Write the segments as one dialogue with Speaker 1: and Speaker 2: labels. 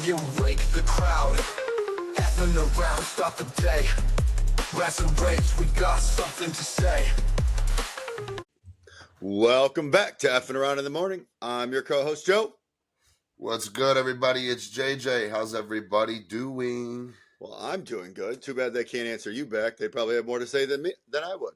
Speaker 1: you wake the crowd. F'nAround, stop the day. Rats and raves, we got something to say.
Speaker 2: Welcome back to F'nAround in the Morning. I'm your co-host, Joe.
Speaker 3: What's good, everybody? It's JJ. How's everybody doing?
Speaker 2: Well, I'm doing good. Too bad they can't answer you back. They probably have more to say than I would.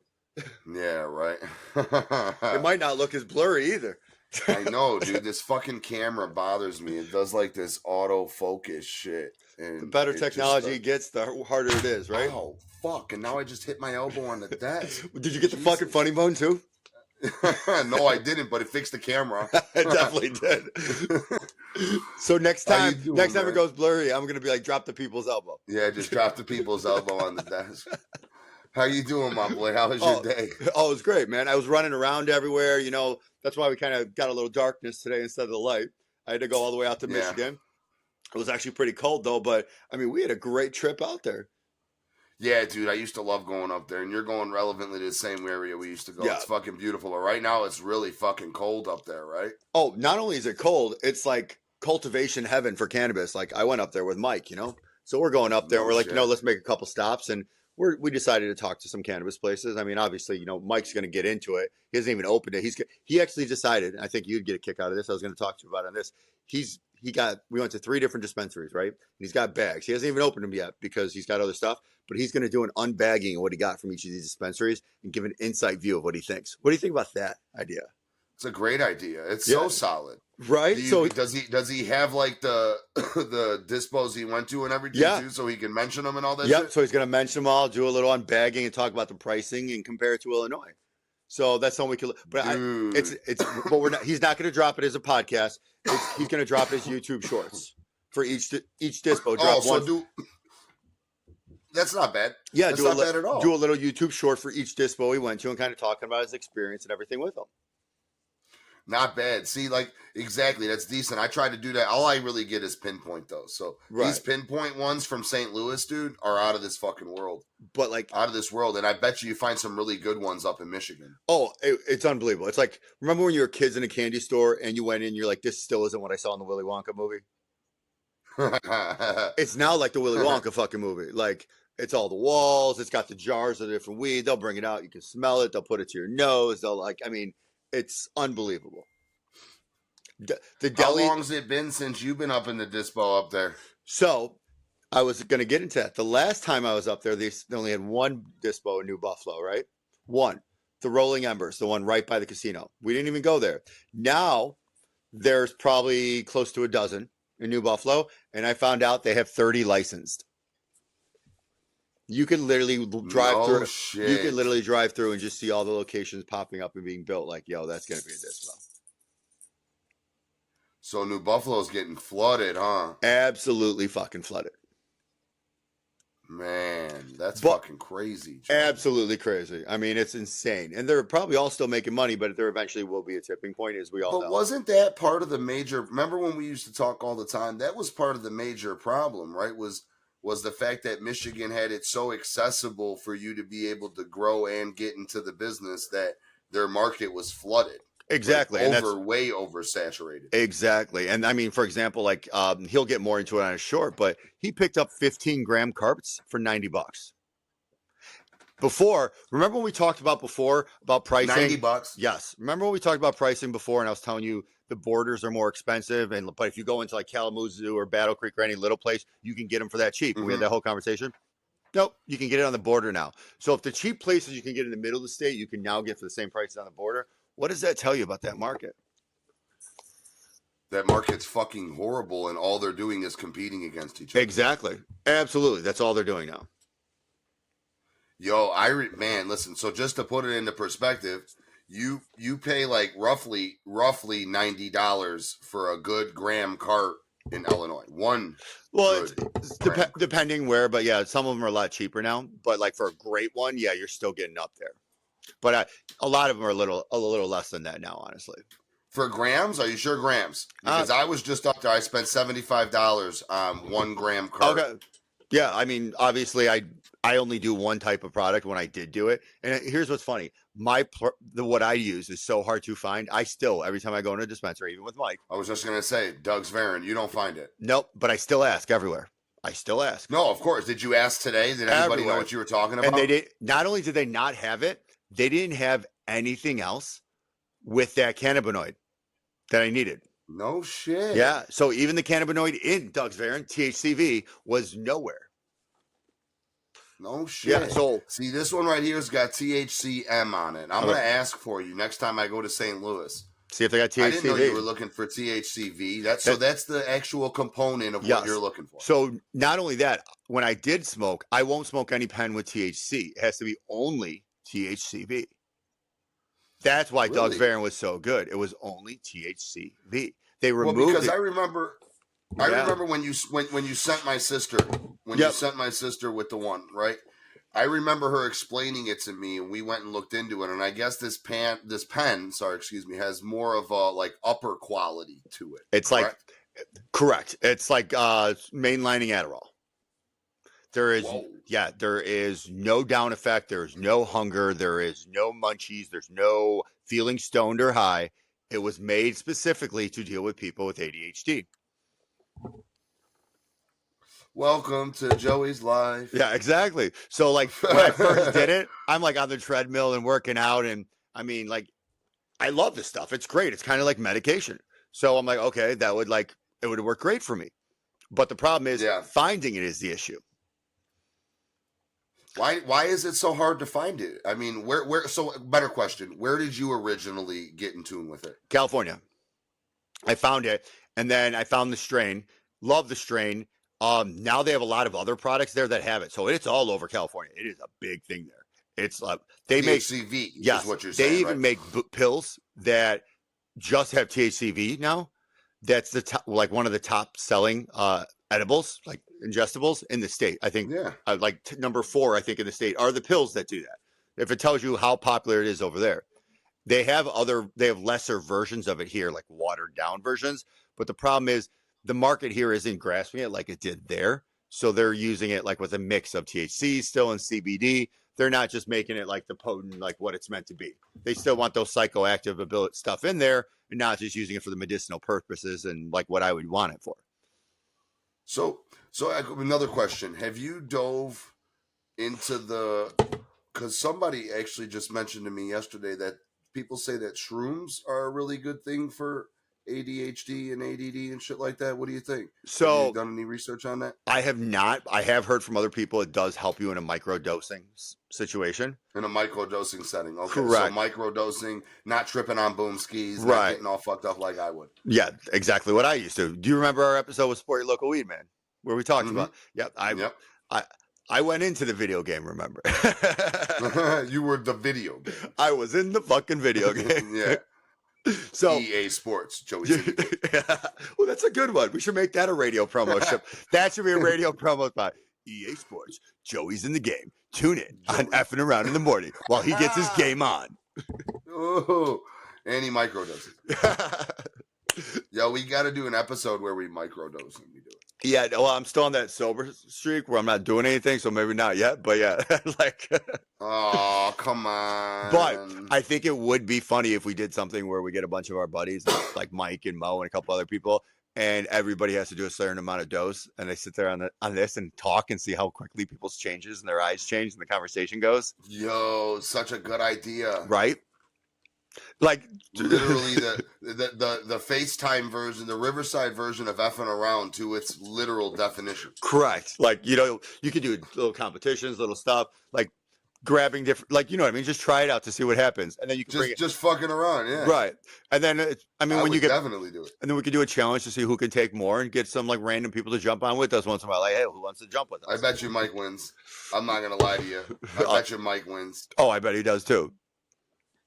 Speaker 3: Yeah, right.
Speaker 2: It might not look as blurry either.
Speaker 3: I know, dude. This fucking camera bothers me. It does like this autofocus shit. And
Speaker 2: The better technology gets, the harder it is, right?
Speaker 3: Oh, fuck. And now I just hit my elbow on the desk.
Speaker 2: Did you get the fucking funny bone too?
Speaker 3: No, I didn't, but it fixed the camera.
Speaker 2: It definitely did. So next time it goes blurry, I'm going to be like, drop the people's elbow.
Speaker 3: Yeah, just drop the people's elbow on the desk. How you doing, my boy? How was your day?
Speaker 2: Oh, it was great, man. I was running around everywhere. You know, that's why we kind of got a little darkness today instead of the light. I had to go all the way out to Michigan. It was actually pretty cold, though. But, I mean, we had a great trip out there.
Speaker 3: Yeah, dude, I used to love going up there, and you're going relevantly to the same area we used to go.
Speaker 2: Yeah.
Speaker 3: It's fucking beautiful. But right now, it's really fucking cold up there, right?
Speaker 2: Oh, not only is it cold, it's like cultivation heaven for cannabis. Like, I went up there with Mike, you know? So we're going up there, and we're like, let's make a couple stops, and we decided to talk to some cannabis places. I mean, obviously, Mike's going to get into it. He hasn't even opened it. He actually decided, and I think you'd get a kick out of this. I was going to talk to you about on this. We went to 3 different dispensaries, right? And he's got bags. He hasn't even opened them yet because he's got other stuff, but he's going to do an unbagging of what he got from each of these dispensaries and give an inside view of what he thinks. What do you think about that idea?
Speaker 3: It's a great idea. It's so solid.
Speaker 2: Right?
Speaker 3: Does he have like the dispos he went to and everything too, so he can mention them and all that shit?
Speaker 2: So he's going to mention them all, do a little unbagging and talk about the pricing and compare it to Illinois. So that's something we could. But but we're not. He's not going to drop it as a podcast. He's going to drop his YouTube shorts for each dispo. Drop one.
Speaker 3: That's not bad.
Speaker 2: Yeah,
Speaker 3: that's not bad at all.
Speaker 2: Do a little YouTube short for each dispo he went to and kind of talking about his experience and everything with them.
Speaker 3: Not bad. See, like, exactly. That's decent. I tried to do that. All I really get is pinpoint, though. So these pinpoint ones from St. Louis, dude, are out of this fucking world.
Speaker 2: But, like,
Speaker 3: out of this world. And I bet you find some really good ones up in Michigan.
Speaker 2: Oh, it's unbelievable. It's like, remember when you were kids in a candy store and you went in, you're like, this still isn't what I saw in the Willy Wonka movie? It's now like the Willy Wonka fucking movie. Like, it's all the walls. It's got the jars of different weed. They'll bring it out. You can smell it. They'll put it to your nose. It's unbelievable.
Speaker 3: How long has it been since you've been up in the dispo up there?
Speaker 2: So, I was going to get into that. The last time I was up there, they only had one dispo in New Buffalo, right? One. The Rolling Embers, the one right by the casino. We didn't even go there. Now, there's probably close to a dozen in New Buffalo, and I found out they have 30 licensed. You could literally drive through.
Speaker 3: Shit.
Speaker 2: You could literally drive through and just see all the locations popping up and being built. Like, yo, that's going to be a dispo.
Speaker 3: So New Buffalo's getting flooded, huh?
Speaker 2: Absolutely fucking flooded.
Speaker 3: Man, that's fucking crazy. John.
Speaker 2: Absolutely crazy. I mean, it's insane. And they're probably all still making money, but there eventually will be a tipping point, as we all know.
Speaker 3: But wasn't that part of the major... Remember when we used to talk all the time? That was part of the major problem, right? Was the fact that Michigan had it so accessible for you to be able to grow and get into the business that their market was flooded.
Speaker 2: Exactly.
Speaker 3: Like way oversaturated.
Speaker 2: Exactly. And I mean, for example, like he'll get more into it on a short, but he picked up 15-gram carts for $90. Remember when we talked about pricing?
Speaker 3: $90?
Speaker 2: Yes. Remember when we talked about pricing before and I was telling you the borders are more expensive, but if you go into like Kalamazoo or Battle Creek or any little place, you can get them for that cheap. Mm-hmm. We had that whole conversation. Nope, you can get it on the border now. So if the cheap places you can get in the middle of the state, you can now get for the same prices on the border. What does that tell you about that market?
Speaker 3: That market's fucking horrible, and all they're doing is competing against each other.
Speaker 2: Exactly. Absolutely. That's all they're doing now.
Speaker 3: Yo, man, listen, so just to put it into perspective, you pay like roughly $90 for a good gram cart in Illinois.
Speaker 2: It's depending where, but yeah, some of them are a lot cheaper now. But like for a great one, yeah, you're still getting up there. But a lot of them are a little less than that now, honestly.
Speaker 3: For grams? Are you sure grams? Because I was just up there. I spent $75 on 1 gram cart.
Speaker 2: Okay. Yeah, I mean, obviously, I only do one type of product when I did do it. And here's what's funny. what I use is so hard to find. I still, every time I go into a dispensary, even with Mike.
Speaker 3: I was just gonna say, Doug's Varon, you don't find it.
Speaker 2: Nope, but I still ask everywhere. I still ask.
Speaker 3: No, of course. Did you ask today? Did anybody
Speaker 2: Everywhere.
Speaker 3: know what you were talking about?
Speaker 2: And they did. Not only did they not have it, they didn't have anything else with that cannabinoid that I needed.
Speaker 3: No shit.
Speaker 2: Yeah. So even the cannabinoid in Doug's Varon, THCV, was nowhere.
Speaker 3: No shit.
Speaker 2: Yeah. So
Speaker 3: see, this one right here's got THCM on it. I'm gonna ask for you next time I go to St. Louis.
Speaker 2: See if they got THCV.
Speaker 3: I didn't know you were looking for THCV. That's the actual component of what you're looking for.
Speaker 2: So not only that, when I did smoke, I won't smoke any pen with THC. It has to be only THCV. That's why Doug's Varon was so good. It was only THCV. They removed
Speaker 3: because
Speaker 2: it.
Speaker 3: I remember when you sent my sister you sent my sister with the one, right? I remember her explaining it to me, and we went and looked into it. And I guess this pen, has more of a like upper quality to it.
Speaker 2: It's
Speaker 3: correct?
Speaker 2: Correct. It's like mainlining Adderall. There is no down effect. There's no hunger. There is no munchies. There's no feeling stoned or high. It was made specifically to deal with people with ADHD.
Speaker 3: Welcome to Joey's life.
Speaker 2: Yeah, exactly. So like when I first did it, I'm like on the treadmill and working out, and I mean, like, I love this stuff. It's great. It's kind of like medication. So I'm like, okay, it would work great for me. But the problem is finding it is the issue.
Speaker 3: Why is it so hard to find it? I mean, where so better question. Where did you originally get in tune with it?
Speaker 2: California. I found it, and then I found the strain. Love the strain. Now they have a lot of other products there that have it, so it's all over California. It is a big thing there. It's they make
Speaker 3: THCV.
Speaker 2: Yes,
Speaker 3: is what you're saying.
Speaker 2: They even make pills that just have THCV now. That's the top, like one of the top selling edibles, like ingestibles in the state. I think number 4, I think in the state are the pills that do that. If it tells you how popular it is over there, they have lesser versions of it here, like watered down versions. But the problem is the market here isn't grasping it like it did there. So they're using it like with a mix of THC still and CBD. They're not just making it like the potent, like what it's meant to be. They still want those psychoactive ability stuff in there and not just using it for the medicinal purposes and like what I would want it for.
Speaker 3: So another question. Have you dove into because somebody actually just mentioned to me yesterday that people say that shrooms are a really good thing for ADHD and ADD and shit like that. What do you think?
Speaker 2: So,
Speaker 3: have you done any research on that?
Speaker 2: I have not. I have heard from other people it does help you in a micro-dosing situation.
Speaker 3: In a micro-dosing setting. Okay.
Speaker 2: Correct.
Speaker 3: So micro-dosing, not tripping on boom skis, not getting all fucked up like I would.
Speaker 2: Yeah, exactly what I used to. Do you remember our episode with Sport Your Local Weed Man? Where we talked about I went into the video game, remember?
Speaker 3: You were the video game.
Speaker 2: I was in the fucking video game.
Speaker 3: Yeah.
Speaker 2: So
Speaker 3: EA Sports, Joey.
Speaker 2: Well, that's a good one. We should make that a radio promo show. That should be a radio promo spot. EA Sports, Joey's in the game. Tune in on F'nAround in the morning while he gets his game on.
Speaker 3: Oh, and he microdoses. Yo, we got to do an episode where we microdose and we do it.
Speaker 2: Yeah, well, I'm still on that sober streak where I'm not doing anything, so maybe not yet. But yeah, like.
Speaker 3: Oh, come on.
Speaker 2: But I think it would be funny if we did something where we get a bunch of our buddies, like Mike and Mo and a couple other people, and everybody has to do a certain amount of dose, and they sit there on this and talk and see how quickly people's changes and their eyes change and the conversation goes.
Speaker 3: Yo, such a good idea.
Speaker 2: Right? Like
Speaker 3: literally the FaceTime version, the Riverside version of F'nAround to its literal definition.
Speaker 2: Correct. Like, you could do little competitions, little stuff, like grabbing different, like, you know what I mean? Just try it out to see what happens. And then you can
Speaker 3: just fucking around. Yeah.
Speaker 2: Right. And then, when you
Speaker 3: definitely do it.
Speaker 2: And then we could do a challenge to see who can take more and get some like random people to jump on with us once in a while. Like, hey, who wants to jump with us?
Speaker 3: I bet you Mike wins. I'm not going to lie to you. I bet you Mike wins.
Speaker 2: Oh, I bet he does too.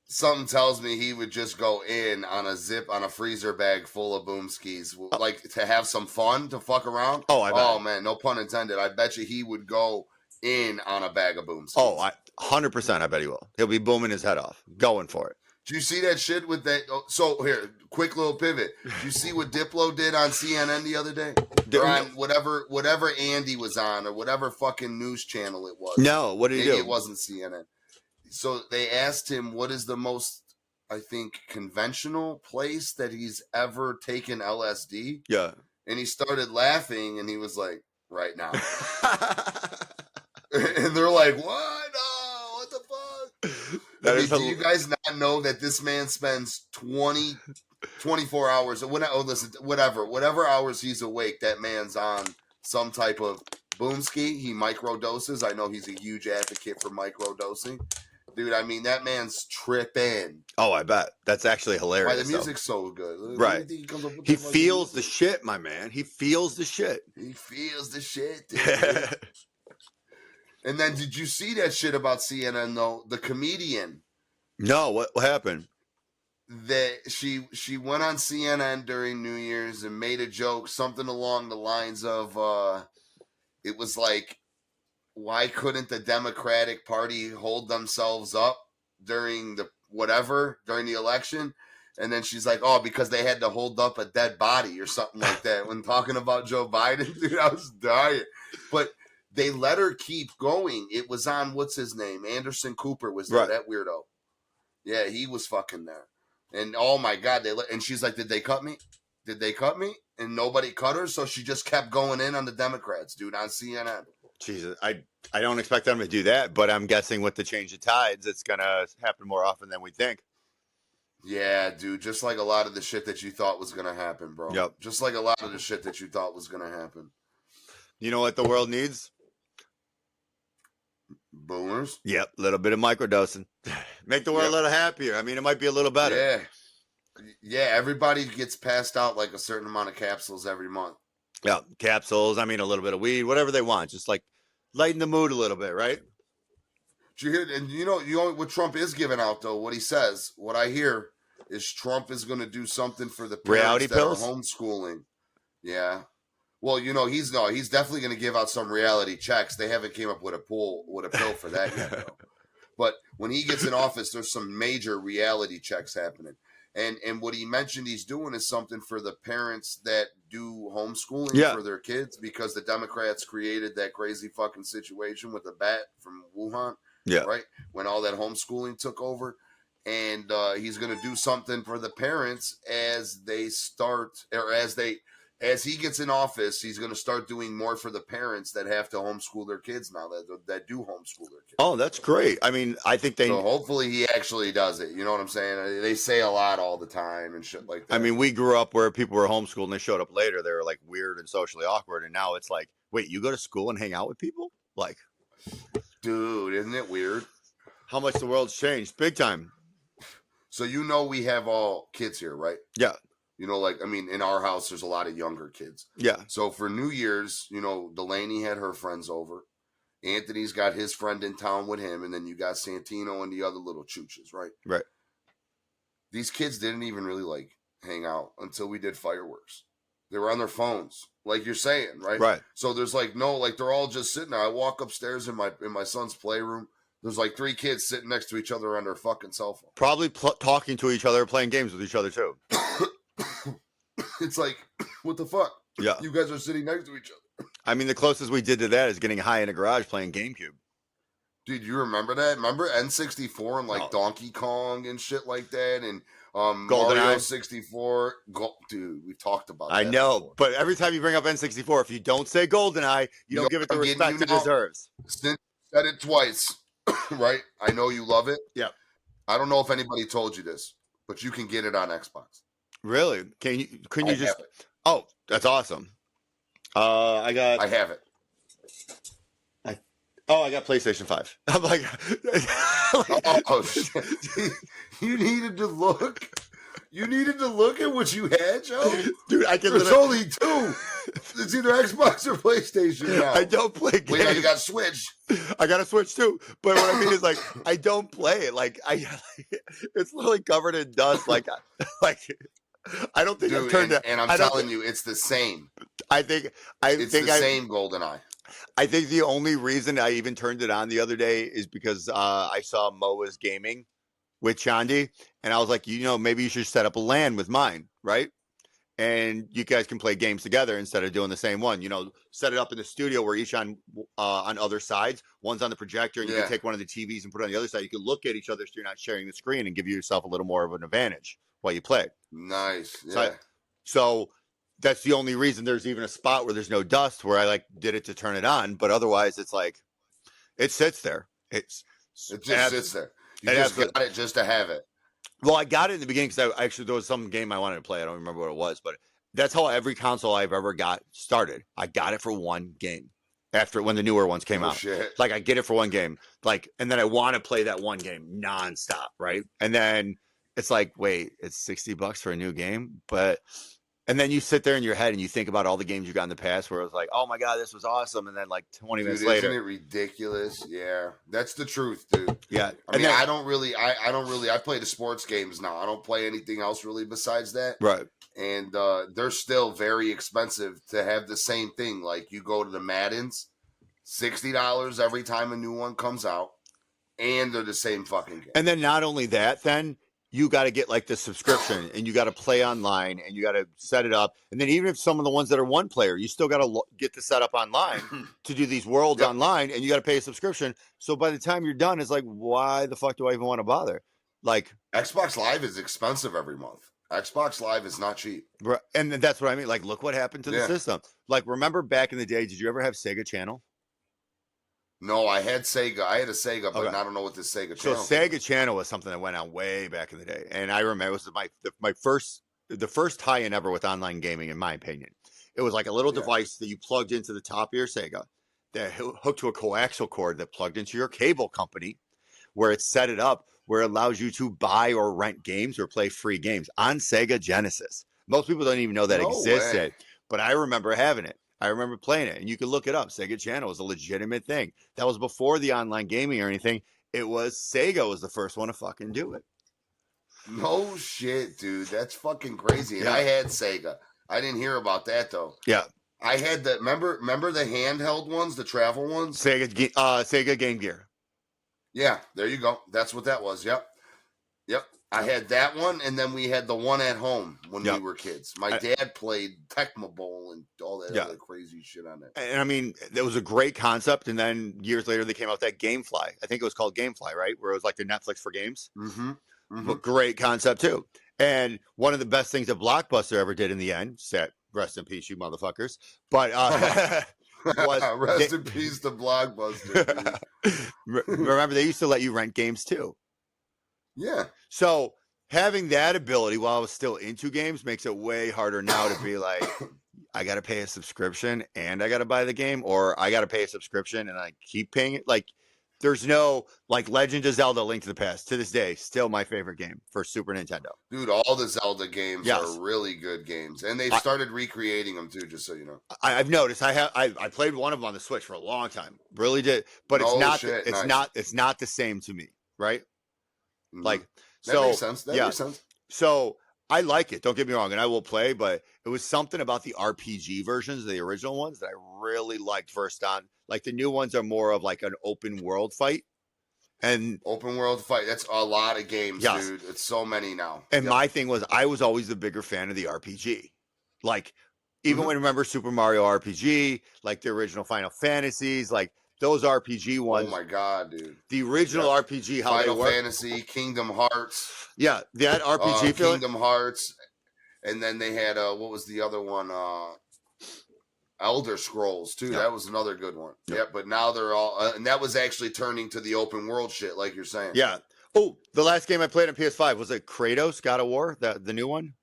Speaker 3: Something tells me he would just go in on a freezer bag full of boom skis, like to have some fun, to fuck around.
Speaker 2: Oh, I bet.
Speaker 3: Oh man, no pun intended. I bet you he would go in on a bag of boom skis.
Speaker 2: Oh, 100%. I bet he will. He'll be booming his head off, going for it.
Speaker 3: Do you see that shit with that? So here, quick little pivot. Do you see what Diplo did on CNN the other day? Or on whatever Andy was on, or whatever fucking news channel it was.
Speaker 2: No, what did he do?
Speaker 3: It wasn't CNN. So they asked him what is the most, I think, conventional place that he's ever taken LSD.
Speaker 2: Yeah.
Speaker 3: And he started laughing, and he was like, right now. And they're like, what? No, what the fuck? Do you guys not know that this man spends 24 hours, whatever hours he's awake, that man's on some type of boomski. He microdoses. I know he's a huge advocate for microdosing. Dude, I mean, that man's tripping.
Speaker 2: Oh, I bet. That's actually hilarious.
Speaker 3: Why the music's so good.
Speaker 2: Right. He feels the shit, my man. He feels the shit.
Speaker 3: He feels the shit, dude. And then did you see that shit about CNN, though? The comedian.
Speaker 2: No, what happened?
Speaker 3: That she went on CNN during New Year's and made a joke, something along the lines of, it was like, why couldn't the Democratic Party hold themselves up during the election? And then she's like, oh, because they had to hold up a dead body or something like that when talking about Joe Biden. Dude, I was dying. But they let her keep going. It was on, what's his name? Anderson Cooper was there, that weirdo. Yeah, he was fucking there. And oh my God, and she's like, did they cut me? Did they cut me? And nobody cut her, so she just kept going in on the Democrats, dude, on CNN.
Speaker 2: Jesus, I don't expect them to do that, but I'm guessing with the change of tides, it's going to happen more often than we think.
Speaker 3: Yeah, dude, just like a lot of the shit that you thought was going to happen, bro.
Speaker 2: Yep.
Speaker 3: Just like a lot of the shit that you thought was going to happen.
Speaker 2: You know what the world needs?
Speaker 3: Boomers?
Speaker 2: Yep, a little bit of microdosing. Make the world a little happier. I mean, it might be a little better.
Speaker 3: Yeah. Yeah, everybody gets passed out like a certain amount of capsules every month.
Speaker 2: Yeah, capsules. I mean, a little bit of weed, whatever they want. Just like lighten the mood a little bit, right?
Speaker 3: Did you hear? And you know what Trump is giving out, though, what he says, what I hear is Trump is going to do something for the parents
Speaker 2: reality
Speaker 3: that
Speaker 2: pills?
Speaker 3: Are homeschooling. Yeah. Well, you know, he's definitely going to give out some reality checks. They haven't came up with a pill for that yet, though. But when he gets in office, there's some major reality checks happening. And what he mentioned he's doing is something for the parents that do homeschooling for their kids, because the Democrats created that crazy fucking situation with the bat from Wuhan, right? When all that homeschooling took over. And he's going to do something for the parents as they start, or as he gets in office, he's going to start doing more for the parents that have to homeschool their kids now, that do homeschool their kids.
Speaker 2: Oh, that's great. I mean, I think
Speaker 3: So hopefully he actually does it. You know what I'm saying? They say a lot all the time and shit like that.
Speaker 2: I mean, we grew up where people were homeschooled and they showed up later. They were like weird and socially awkward. And now it's like, wait, you go to school and hang out with people? Like,
Speaker 3: dude, isn't it weird?
Speaker 2: How much the world's changed. Big time.
Speaker 3: So you know we have all kids here, right?
Speaker 2: Yeah.
Speaker 3: You know, like, I mean, in our house, there's a lot of younger kids.
Speaker 2: Yeah.
Speaker 3: So for New Year's, you know, Delaney had her friends over. Anthony's got his friend in town with him. And then you got Santino and the other little chooches, right?
Speaker 2: Right.
Speaker 3: These kids didn't even really, like, hang out until we did fireworks. They were on their phones, like you're saying, right?
Speaker 2: Right.
Speaker 3: So there's, like, no, like, they're all just sitting there. I walk upstairs in my son's playroom. There's, like, 3 kids sitting next to each other on their fucking cell phone.
Speaker 2: Probably talking to each other, playing games with each other, too.
Speaker 3: It's like, what the fuck?
Speaker 2: Yeah.
Speaker 3: You guys are sitting next to each other.
Speaker 2: I mean, the closest we did to that is getting high in a garage playing GameCube.
Speaker 3: Dude, you remember that? Remember N64 and like Donkey Kong and shit like that? And Mario 64. Dude, we've talked about that.
Speaker 2: I know,
Speaker 3: before.
Speaker 2: but every time you bring up N64, if you don't say GoldenEye, you don't give it the respect it deserves.
Speaker 3: Since you said it twice, right? I know you love it.
Speaker 2: Yeah.
Speaker 3: I don't know if anybody told you this, but you can get it on Xbox.
Speaker 2: Really? Couldn't you just? Oh, that's awesome. I
Speaker 3: have it.
Speaker 2: I got PlayStation 5. I'm like,
Speaker 3: oh shit! You needed to look. You needed to look at what you had, Joe.
Speaker 2: Dude,
Speaker 3: There's only 2. It's either Xbox or PlayStation now.
Speaker 2: I don't play games.
Speaker 3: Well, you got Switch.
Speaker 2: I got a Switch too. But what I mean is, like, I don't play it. Like, it's literally covered in dust. Like I don't think I've turned it.
Speaker 3: And I'm telling you, it's the same.
Speaker 2: I think
Speaker 3: it's the same GoldenEye.
Speaker 2: I think the only reason I even turned it on the other day is because I saw Mo was gaming with Chandi, and I was like, maybe you should set up a LAN with mine, right? and you guys can play games together instead of doing the same one. You know, set it up in the studio where each on other sides. One's on the projector, and you can take one of the TVs and put it on the other side. You can look at each other so you're not sharing the screen and give yourself a little more of an advantage while you play.
Speaker 3: Nice. Yeah.
Speaker 2: So that's the only reason there's even a spot where there's no dust where I like did it to turn it on, but otherwise it's like it sits there. It just
Speaker 3: sits there. You just got it just to have it.
Speaker 2: Well, I got it in the beginning because there was some game I wanted to play. I don't remember what it was, but that's how every console I've ever got started. I got it for one game after when the newer ones came out.
Speaker 3: Shit.
Speaker 2: Like I get it for one game, like, and then I want to play that one game nonstop, right? And then it's like, wait, it's $60 for a new game, and then you sit there in your head and you think about all the games you got in the past where it was like, oh my God, this was awesome. And then like 20 minutes later.
Speaker 3: Isn't it ridiculous? Yeah. That's the truth, dude.
Speaker 2: Yeah.
Speaker 3: I mean, I play the sports games now. I don't play anything else really besides that.
Speaker 2: Right.
Speaker 3: And they're still very expensive to have the same thing. Like you go to the Maddens, $60 every time a new one comes out. And they're the same fucking game.
Speaker 2: And then not only that, then you got to get like the subscription and you got to play online and you got to set it up. And then even if some of the ones that are one player, you still got to get the setup online to do these worlds online, and you got to pay a subscription. So by the time you're done, it's like, why the fuck do I even want to bother? Like
Speaker 3: Xbox Live is expensive every month. Xbox Live is not cheap.
Speaker 2: And that's what I mean. Like, look what happened to the system. Like, remember back in the day, did you ever have Sega Channel?
Speaker 3: No, I had Sega. I had a Sega, but I don't know what this Sega Channel.
Speaker 2: So Sega Channel was something that went on way back in the day, and I remember it was the first tie-in ever with online gaming, in my opinion. It was like a little device that you plugged into the top of your Sega that hooked to a coaxial cord that plugged into your cable company, where it set it up where it allows you to buy or rent games or play free games on Sega Genesis. Most people don't even know that existed, but I remember having it. I remember playing it, and you can look it up. Sega Channel was a legitimate thing. That was before the online gaming or anything. It was Sega was the first one to fucking do it.
Speaker 3: No shit, dude. That's fucking crazy. And I had Sega. I didn't hear about that though.
Speaker 2: Yeah.
Speaker 3: I had the remember the handheld ones, the travel ones?
Speaker 2: Sega Game Gear.
Speaker 3: Yeah, there you go. That's what that was. Yep. I had that one, and then we had the one at home when we were kids. My dad played Tecmo Bowl and all that other crazy shit on it.
Speaker 2: And I mean, it was a great concept. And then years later, they came out with that GameFly. I think it was called GameFly, right? Where it was like the Netflix for games. But great concept too. And one of the best things that Blockbuster ever did in the end, rest in peace, you motherfuckers. But
Speaker 3: rest in peace to Blockbuster.
Speaker 2: Remember, they used to let you rent games too.
Speaker 3: Yeah.
Speaker 2: So having that ability while I was still into games makes it way harder now to be like, I got to pay a subscription and I got to buy the game, or I got to pay a subscription and I keep paying it. Like, there's no, like, Legend of Zelda: Link to the Past, to this day, still my favorite game for Super Nintendo.
Speaker 3: Dude, all the Zelda games are really good games, and they've started recreating them too. Just so you know,
Speaker 2: I've noticed. I played one of them on the Switch for a long time, really did, but it's not the same to me, right? Like,
Speaker 3: that makes sense. That makes sense.
Speaker 2: So I like it. Don't get me wrong, and I will play, but it was something about the RPG versions, the original ones, that I really liked first on. Like, the new ones are more of like an open world fight. And
Speaker 3: open world fight, that's a lot of games, dude. It's so many now.
Speaker 2: And my thing was, I was always the bigger fan of the RPG. Like, even when I remember Super Mario RPG, like the original Final Fantasies, like those RPG ones.
Speaker 3: Oh my God, dude.
Speaker 2: The original RPG, how
Speaker 3: Final
Speaker 2: they work.
Speaker 3: Fantasy, Kingdom Hearts.
Speaker 2: Yeah, that RPG feeling.
Speaker 3: Kingdom Hearts. And then they had, what was the other one? Elder Scrolls, too. That was another good one. Yeah, but now they're all, and that was actually turning to the open world shit, like you're saying.
Speaker 2: Yeah. Oh, the last game I played on PS5, was it Kratos, God of War, the new one?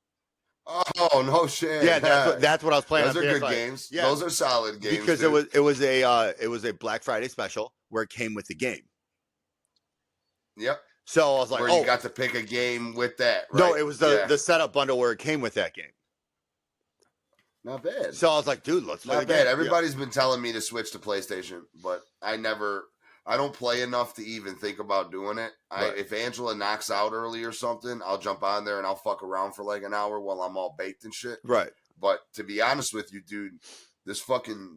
Speaker 3: Oh, no shit.
Speaker 2: Yeah, that's what I was playing.
Speaker 3: Those are good games. Yeah. Those are solid games.
Speaker 2: Because it was a Black Friday special where it came with the game.
Speaker 3: Yep.
Speaker 2: So I was like,
Speaker 3: where you got to pick a game with that, right?
Speaker 2: No, it was the setup bundle where it came with that game.
Speaker 3: Not bad.
Speaker 2: So I was like, dude, let's play the game.
Speaker 3: Not bad. Everybody's been telling me to switch to PlayStation, but I don't play enough to even think about doing it. If Angela knocks out early or something, I'll jump on there and I'll fuck around for like an hour while I'm all baked and shit.
Speaker 2: Right.
Speaker 3: But to be honest with you, dude, the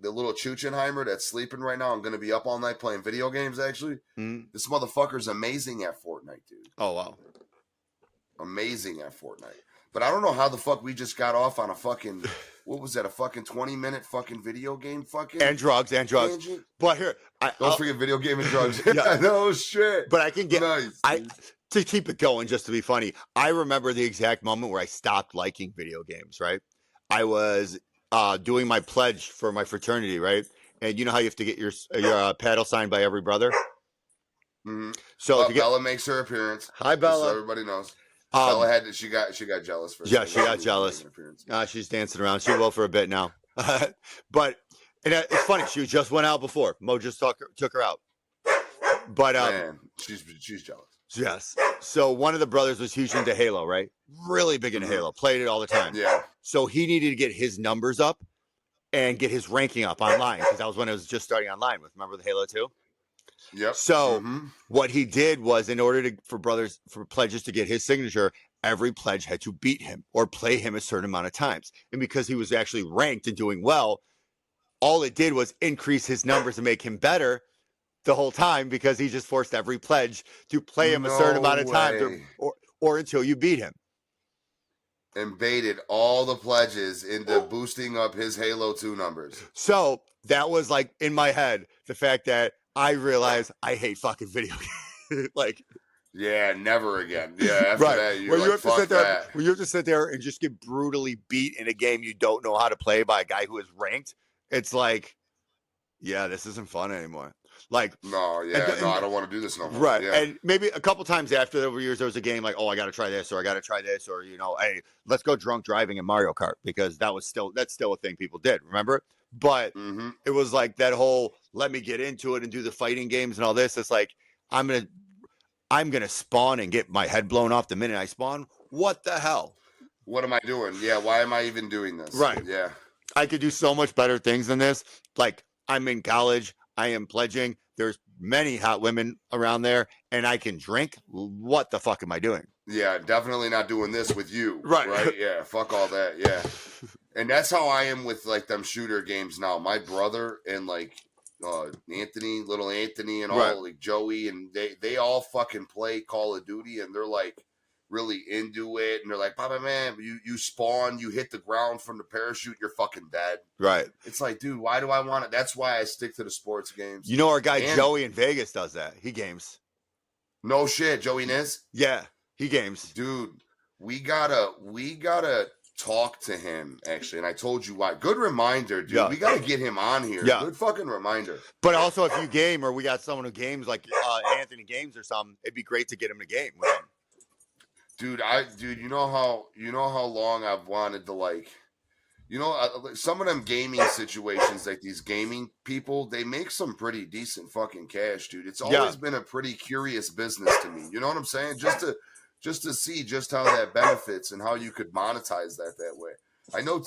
Speaker 3: little Chuchenheimer that's sleeping right now, I'm going to be up all night playing video games, actually. This motherfucker's amazing at Fortnite, dude.
Speaker 2: Oh, wow.
Speaker 3: Amazing at Fortnite. But I don't know how the fuck we just got off on a fucking, what was that, a fucking 20-minute fucking video game fucking
Speaker 2: and drugs.
Speaker 3: tangent?
Speaker 2: But here,
Speaker 3: Don't forget video game and drugs.
Speaker 2: Yeah.
Speaker 3: No shit.
Speaker 2: But I can get
Speaker 3: nice.
Speaker 2: to keep it going, just to be funny. I remember the exact moment where I stopped liking video games. Right, I was doing my pledge for my fraternity, right, and you know how you have to get your paddle signed by every brother.
Speaker 3: Mm-hmm.
Speaker 2: So
Speaker 3: Bella makes her appearance.
Speaker 2: Hi, Bella.
Speaker 3: So everybody knows. Bella had she got jealous for a
Speaker 2: yeah,
Speaker 3: second.
Speaker 2: she got jealous. She's dancing around. She will for a bit now. But it's funny. She just went out before. Mo just took her out. But
Speaker 3: man, she's jealous.
Speaker 2: Yes. So one of the brothers was huge into Halo, right? Really big into Halo. Played it all the time.
Speaker 3: Yeah.
Speaker 2: So he needed to get his numbers up and get his ranking up online, because that was when it was just starting online with, remember the Halo 2?
Speaker 3: Yep.
Speaker 2: So what he did was, in order for pledges to get his signature, every pledge had to beat him or play him a certain amount of times. And because he was actually ranked and doing well, all it did was increase his numbers and make him better the whole time, because he just forced every pledge to play him a certain amount of times or until you beat him.
Speaker 3: And baited all the pledges into boosting up his Halo 2 numbers.
Speaker 2: So that was like in my head, the fact that I realized I hate fucking video games. Like,
Speaker 3: yeah, never again. Yeah, after
Speaker 2: right.
Speaker 3: that, you're
Speaker 2: where
Speaker 3: like,
Speaker 2: you have to
Speaker 3: fuck
Speaker 2: sit there,
Speaker 3: that.
Speaker 2: where you have to sit there and just get brutally beat in a game you don't know how to play by a guy who is ranked. It's like, yeah, this isn't fun anymore. Like,
Speaker 3: no, I don't want to do this no more.
Speaker 2: Right.
Speaker 3: Yeah.
Speaker 2: And maybe a couple times after, over years, there was a game like, oh, I got to try this, or I got to try this, or, you know, hey, let's go drunk driving in Mario Kart, because that's still a thing people did, remember? But it was like that whole, let me get into it and do the fighting games and all this. It's like, I'm gonna spawn and get my head blown off the minute I spawn. What the hell?
Speaker 3: What am I doing? Yeah, why am I even doing this?
Speaker 2: Right.
Speaker 3: Yeah.
Speaker 2: I could do so much better things than this. Like, I'm in college. I am pledging. There's many hot women around there, and I can drink. What the fuck am I doing?
Speaker 3: Yeah, definitely not doing this with you.
Speaker 2: Right.
Speaker 3: Right? Yeah, fuck all that. Yeah. And that's how I am with, like, them shooter games now. My brother and, like, Anthony, little Anthony, and all, like, Joey, and they all fucking play Call of Duty, and they're, like, really into it, and they're like, Papa, man, you spawn, you hit the ground from the parachute, you're fucking dead. Right. It's like, dude, why do I want it? That's why I stick to the sports games.
Speaker 2: You know, our guy Joey in Vegas does that. He games.
Speaker 3: No shit, Joey Niz?
Speaker 2: Yeah, he games.
Speaker 3: Dude, we gotta talk to him, actually, and I told you why. Good reminder, dude. Yeah. We gotta get him on here. Yeah. Good fucking reminder.
Speaker 2: But also, if you game, or we got someone who games, like Anthony games or something, it'd be great to get him to game with him.
Speaker 3: Dude, you know how long I've wanted to, like, you know, some of them gaming situations, like these gaming people, they make some pretty decent fucking cash, dude. It's always been a pretty curious business to me. You know what I'm saying? Just to see just how that benefits and how you could monetize that way. I know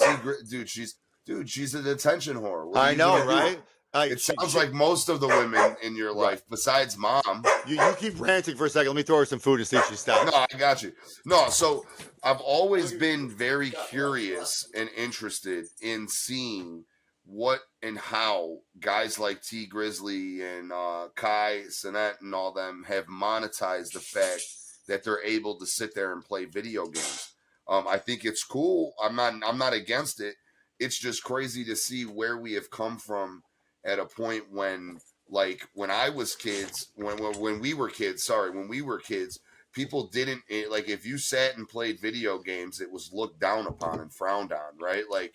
Speaker 3: she's an attention whore.
Speaker 2: I know, right?
Speaker 3: It sounds like most of the women in your life, besides mom.
Speaker 2: You keep ranting for a second. Let me throw her some food and see if she stops.
Speaker 3: No, I got you. No, so I've always been very curious and interested in seeing what and how guys like T Grizzly and Kai Sinet and all them have monetized the fact that they're able to sit there and play video games. I think it's cool. I'm not against it. It's just crazy to see where we have come from at a point when, like, when I was kids, when we were kids, people didn't, like, if you sat and played video games, it was looked down upon and frowned on, right? Like,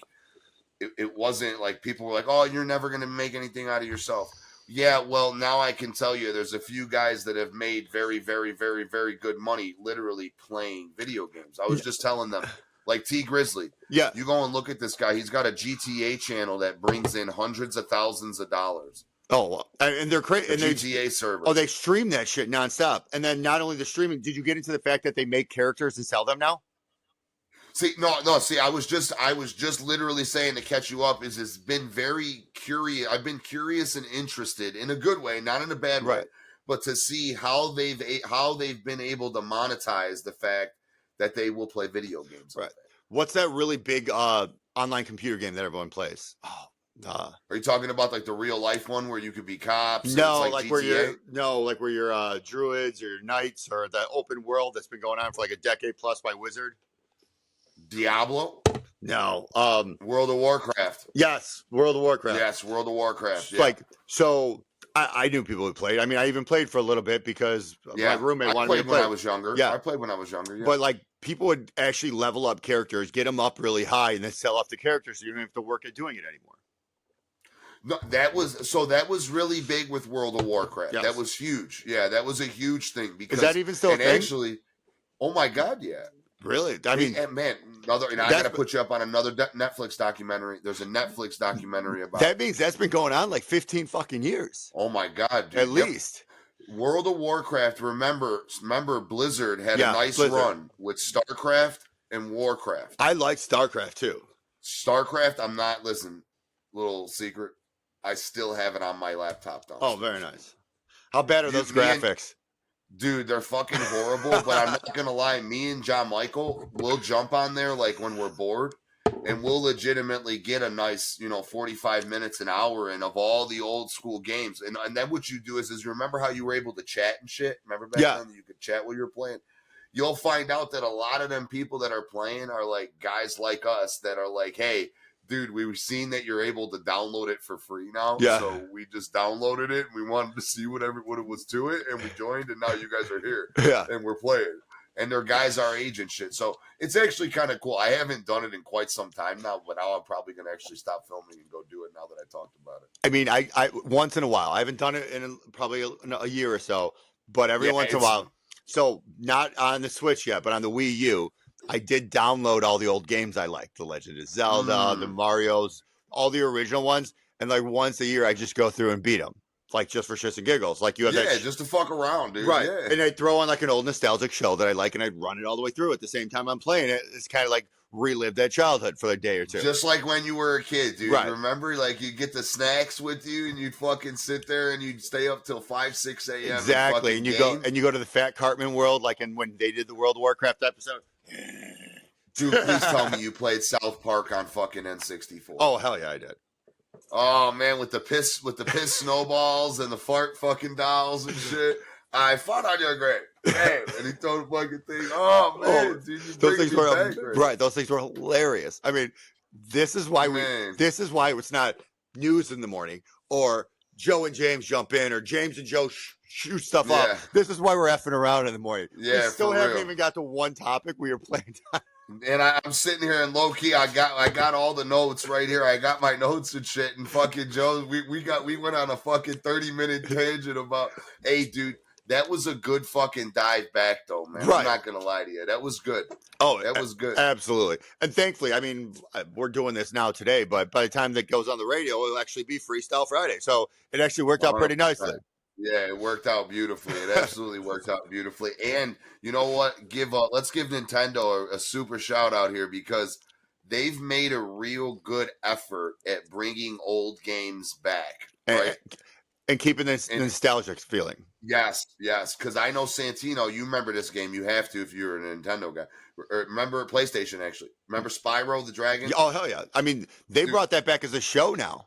Speaker 3: it wasn't like people were like, oh, you're never going to make anything out of yourself. Yeah, well, now I can tell you there's a few guys that have made very, very, very, very good money literally playing video games. I was just telling them, like T Grizzly. Yeah. You go and look at this guy. He's got a GTA channel that brings in hundreds of thousands of dollars.
Speaker 2: Oh, and they're crazy.
Speaker 3: The GTA server.
Speaker 2: Oh, they stream that shit nonstop. And then not only the streaming, did you get into the fact that they make characters and sell them now?
Speaker 3: See, no. See, I was just literally saying to catch you up. It's been very curious. I've been curious and interested in a good way, not in a bad way, but to see how they've been able to monetize the fact that they will play video games.
Speaker 2: Right. What's that really big online computer game that everyone plays?
Speaker 3: Are you talking about like the real life one where you could be cops?
Speaker 2: No, like where you're druids or your knights, or the open world that's been going on for like a decade plus by Wizard.
Speaker 3: Diablo?
Speaker 2: No.
Speaker 3: World of Warcraft.
Speaker 2: Yes, World of Warcraft.
Speaker 3: Yes, World of Warcraft. Yeah.
Speaker 2: Like, so I knew people who played. I mean, I even played for a little bit because my roommate wanted me to play.
Speaker 3: When I was younger.
Speaker 2: Yeah.
Speaker 3: I played when I was younger. Yeah.
Speaker 2: But like, people would actually level up characters, get them up really high, and then sell off the characters, so you don't have to work at doing it anymore.
Speaker 3: No, that was really big with World of Warcraft.
Speaker 2: Yes.
Speaker 3: That was huge. Yeah, that was a huge thing. Because
Speaker 2: is that even still a thing?
Speaker 3: Actually, oh my God, yeah.
Speaker 2: Really? I mean,
Speaker 3: man, I got to put you up on another Netflix documentary. There's a Netflix documentary about
Speaker 2: that. Means that's been going on like 15 fucking years.
Speaker 3: Oh my God, dude.
Speaker 2: At least.
Speaker 3: World of Warcraft. Remember, Blizzard had a nice run with StarCraft and Warcraft.
Speaker 2: I like StarCraft too.
Speaker 3: StarCraft, little secret. I still have it on my laptop though.
Speaker 2: Oh, very nice. How bad are those graphics?
Speaker 3: Dude, they're fucking horrible, but I'm not going to lie. Me and John Michael, we'll jump on there like when we're bored, and we'll legitimately get a nice, 45 minutes, an hour in of all the old school games. And then what you do is remember how you were able to chat and shit? Remember back then you could chat while you were playing? You'll find out that a lot of them people that are playing are like guys like us that are like, hey, dude, we've seen that you're able to download it for free now.
Speaker 2: Yeah.
Speaker 3: So we just downloaded it. And we wanted to see what it was to it. And we joined. And now you guys are here.
Speaker 2: Yeah.
Speaker 3: And we're playing. And they're guys our age and shit. So it's actually kind of cool. I haven't done it in quite some time now. But now I'm probably going to actually stop filming and go do it now that I talked about it.
Speaker 2: I mean, I once in a while. I haven't done it in probably a year or so. But every once in a while. So not on the Switch yet, but on the Wii U. I did download all the old games I liked, The Legend of Zelda, the Marios, all the original ones, and like once a year I just go through and beat them, like just for shits and giggles. Like you have
Speaker 3: just to fuck around, dude.
Speaker 2: Right?
Speaker 3: Yeah.
Speaker 2: And I throw on like an old nostalgic show that I like, and I run it all the way through at the same time I'm playing it. It's kind of like relive that childhood for a day or two,
Speaker 3: just like when you were a kid, dude.
Speaker 2: Right.
Speaker 3: Remember, like you get the snacks with you, and you'd fucking sit there and you'd stay up till 5-6 a.m.
Speaker 2: Exactly, and you go to the Fat Cartman world, like when they did the World of Warcraft episode.
Speaker 3: Dude, please tell me you played South Park on fucking N64.
Speaker 2: Oh hell yeah, I did.
Speaker 3: Oh man, with the piss snowballs and the fart fucking dolls and shit. I fought on your grave. Damn, and he threw the fucking thing. Oh man, dude,
Speaker 2: those things were right. Those things were hilarious. I mean, this is why it's not news in the morning or Joe and James jump in or James and Joe shoot stuff up. This is why we're effing around in the morning.
Speaker 3: Yeah,
Speaker 2: we still haven't even got to one topic we were playing.
Speaker 3: And I'm sitting here in low key. I got all the notes right here. I got my notes and shit. And fucking Joe, we went on a fucking 30-minute tangent about. Hey, dude, that was a good fucking dive back though, man. Right. I'm not gonna lie to you. That was good.
Speaker 2: Oh,
Speaker 3: that was good.
Speaker 2: Absolutely. And thankfully, I mean, we're doing this now today, but by the time that goes on the radio, it'll actually be Freestyle Friday. So it actually worked out pretty nicely.
Speaker 3: Yeah, it worked out beautifully. It absolutely worked out beautifully. And you know what? Let's give Nintendo a super shout out here because they've made a real good effort at bringing old games back, right?
Speaker 2: And keeping this nostalgic feeling.
Speaker 3: Yes. Because I know Santino, you remember this game. You have to if you're a Nintendo guy. Remember PlayStation, actually. Remember Spyro the Dragon?
Speaker 2: Oh, hell yeah. I mean, they brought that back as a show now.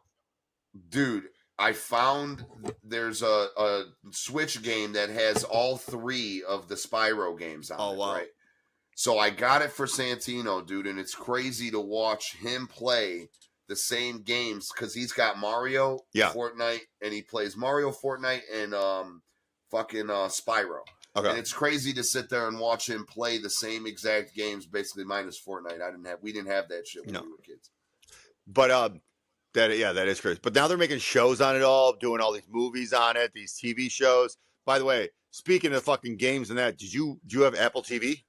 Speaker 3: Dude, I found there's a Switch game that has all 3 of the Spyro games on it, right? So I got it for Santino, dude, and it's crazy to watch him play the same games because he's got Mario, Fortnite, and he plays Mario, Fortnite, and fucking Spyro. Okay. And it's crazy to sit there and watch him play the same exact games, basically minus Fortnite. We didn't have that shit when we were kids.
Speaker 2: But that is crazy. But now they're making shows on it all, doing all these movies on it, these TV shows. By the way, speaking of fucking games and that, did you have Apple TV?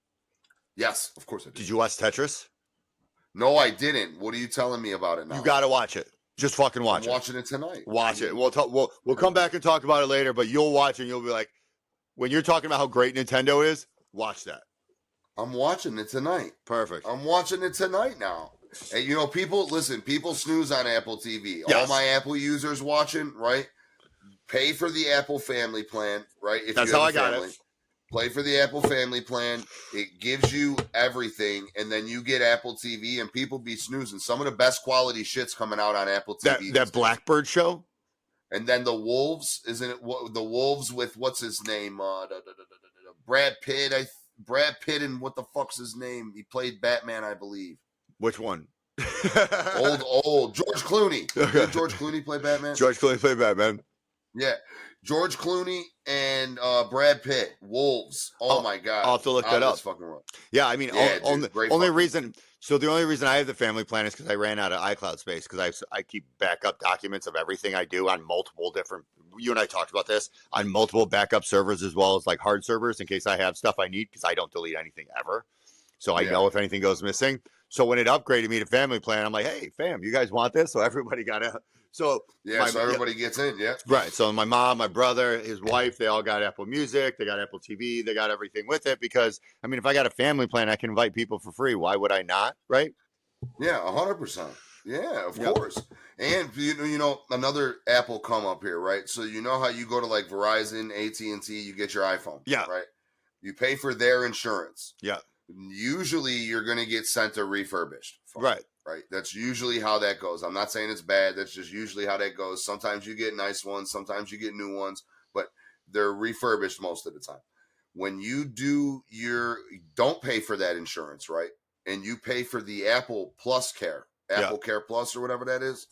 Speaker 3: Yes, of course I did.
Speaker 2: Did you watch Tetris?
Speaker 3: No, I didn't. What are you telling me about it now?
Speaker 2: You got to watch it. Just fucking watch it.
Speaker 3: I'm watching it tonight.
Speaker 2: Watch it. We'll come back and talk about it later, but you'll watch it and you'll be like, when you're talking about how great Nintendo is, watch that.
Speaker 3: I'm watching it tonight.
Speaker 2: Perfect.
Speaker 3: I'm watching it tonight now. And people snooze on Apple TV.
Speaker 2: Yes.
Speaker 3: All my Apple users watching, right? Pay for the Apple Family Plan, right? If
Speaker 2: that's
Speaker 3: you have
Speaker 2: how
Speaker 3: a
Speaker 2: I got
Speaker 3: family.
Speaker 2: it.
Speaker 3: Play for the Apple Family Plan. It gives you everything, and then you get Apple TV, and people be snoozing. Some of the best quality shit's coming out on Apple TV.
Speaker 2: That Blackbird show?
Speaker 3: And then the Wolves, isn't it? The Wolves with, what's his name? Brad Pitt, Brad Pitt and what the fuck's his name? He played Batman, I believe.
Speaker 2: Which one?
Speaker 3: Old George Clooney. Did George Clooney play Batman?
Speaker 2: George Clooney played Batman.
Speaker 3: Yeah, George Clooney and Brad Pitt, Wolves. Oh my god,
Speaker 2: I'll have to look that up.
Speaker 3: Fucking world.
Speaker 2: Yeah, I mean,
Speaker 3: Yeah,
Speaker 2: only reason. So the only reason I have the family plan is because I ran out of iCloud space because I keep backup documents of everything I do on multiple different. You and I talked about this on multiple backup servers as well as like hard servers in case I have stuff I need because I don't delete anything ever. So I know if anything goes missing. So when it upgraded me to family plan, I'm like, hey, fam, you guys want this? So everybody got it. So
Speaker 3: so everybody gets in,
Speaker 2: right. So my mom, my brother, his wife, they all got Apple Music, they got Apple TV, they got everything with it because I mean, if I got a family plan, I can invite people for free. Why would I not? Right?
Speaker 3: Yeah, 100%. Yeah, of course. And you know another Apple come up here, right? So you know how you go to like Verizon, AT&T, you get your iPhone, right? You pay for their insurance.
Speaker 2: Yeah.
Speaker 3: Usually you're going to get sent a refurbished phone. Right. That's usually how that goes. I'm not saying it's bad. That's just usually how that goes. Sometimes you get nice ones. Sometimes you get new ones, but they're refurbished most of the time. When you don't pay for that insurance, right? And you pay for the Apple Plus Care, Apple Care Plus or whatever that is,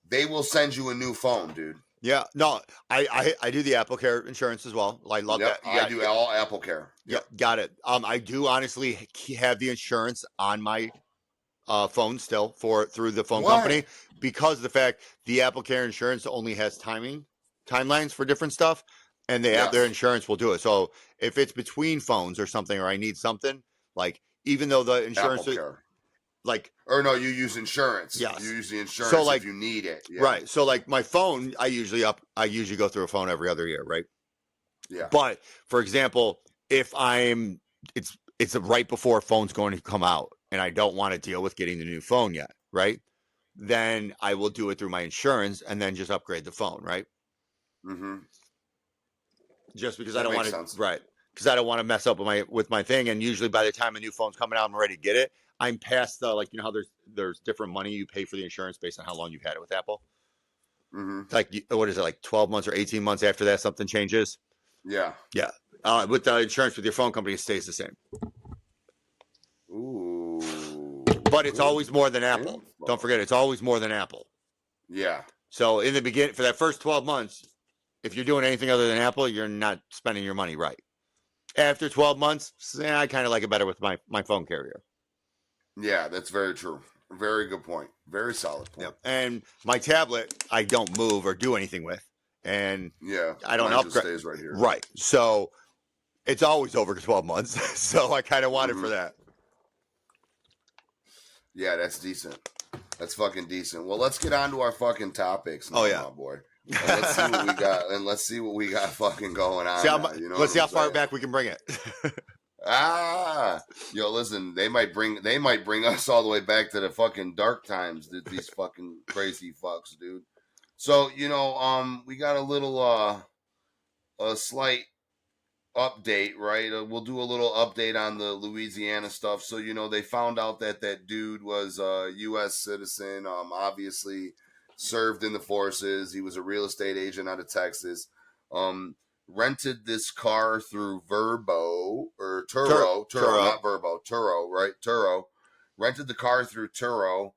Speaker 3: they will send you a new phone, dude.
Speaker 2: Yeah, no, I do the Apple Care insurance as well. I love that.
Speaker 3: I do all Apple Care.
Speaker 2: Yeah, got it. I do honestly have the insurance on my phone still through the phone company because of the fact the Apple Care insurance only has timelines for different stuff, and they have their insurance will do it. So if it's between phones or something, or I need something, like even though the insurance
Speaker 3: or no, you use insurance.
Speaker 2: Yes.
Speaker 3: You use the insurance
Speaker 2: so, like,
Speaker 3: if you need it. Yeah.
Speaker 2: Right. So like my phone, I usually go through a phone every other year, right?
Speaker 3: Yeah.
Speaker 2: But for example, if it's right before a phone's going to come out and I don't want to deal with getting the new phone yet, right? Then I will do it through my insurance and then just upgrade the phone, right?
Speaker 3: Mm-hmm.
Speaker 2: Just because I don't want to, right? Because I don't want to mess up with my thing. And usually by the time a new phone's coming out, I'm ready to get it. I'm past the, like, you know how there's different money you pay for the insurance based on how long you've had it with Apple.
Speaker 3: Mm-hmm.
Speaker 2: Like, what is it, like 12 months or 18 months after that something changes?
Speaker 3: Yeah.
Speaker 2: Yeah. With the insurance with your phone company, it stays the same.
Speaker 3: Ooh.
Speaker 2: But it's always more than Apple. Don't forget, it's always more than Apple.
Speaker 3: Yeah.
Speaker 2: So in the beginning, for that first 12 months, if you're doing anything other than Apple, you're not spending your money right. After 12 months, I kind of like it better with my phone carrier.
Speaker 3: Yeah, that's very true. Very good point. Very solid point.
Speaker 2: Yep. And my tablet, I don't move or do anything with. And I don't upgrade.
Speaker 3: Just stays right here.
Speaker 2: Right. So it's always over 12 months. So I kind of want it for that.
Speaker 3: Yeah, that's decent. That's fucking decent. Well, let's get on to our fucking topics now, my boy. And let's see what we got. And let's see what we got fucking going on.
Speaker 2: Let's see how far back we can bring it.
Speaker 3: Yo, listen, they might bring us all the way back to the fucking dark times, these fucking crazy fucks, dude. So, we got a little a slight update, right? We'll do a little update on the Louisiana stuff. So, they found out that dude was a US citizen, obviously served in the forces. He was a real estate agent out of Texas. Rented this car through Turo, not Verbo, Turo, right? Turo. Rented the car through Turo,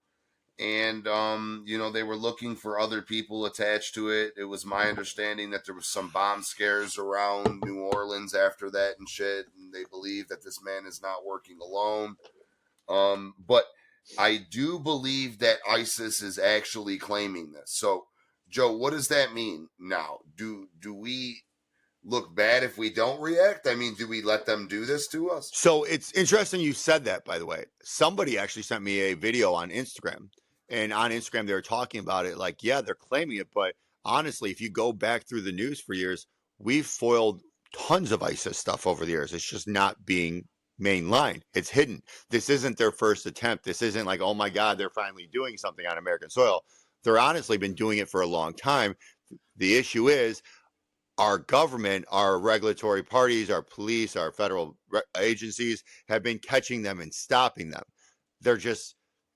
Speaker 3: and they were looking for other people attached to it. It was my understanding that there was some bomb scares around New Orleans after that and shit, and they believe that this man is not working alone. But I do believe that ISIS is actually claiming this. So, Joe, what does that mean now? Do we look bad if we don't react? I mean, do we let them do this to us?
Speaker 2: So it's interesting you said that, by the way. Somebody actually sent me a video on Instagram, and on Instagram they were talking about it like, yeah, they're claiming it, but honestly, if you go back through the news for years, we've foiled tons of ISIS stuff over the years. It's just not being mainlined. It's hidden. This isn't their first attempt. This isn't like, oh my God, they're finally doing something on American soil. They're honestly been doing it for a long time. The issue is our government, our regulatory parties, our police, our federal agencies have been catching them and stopping them. They're just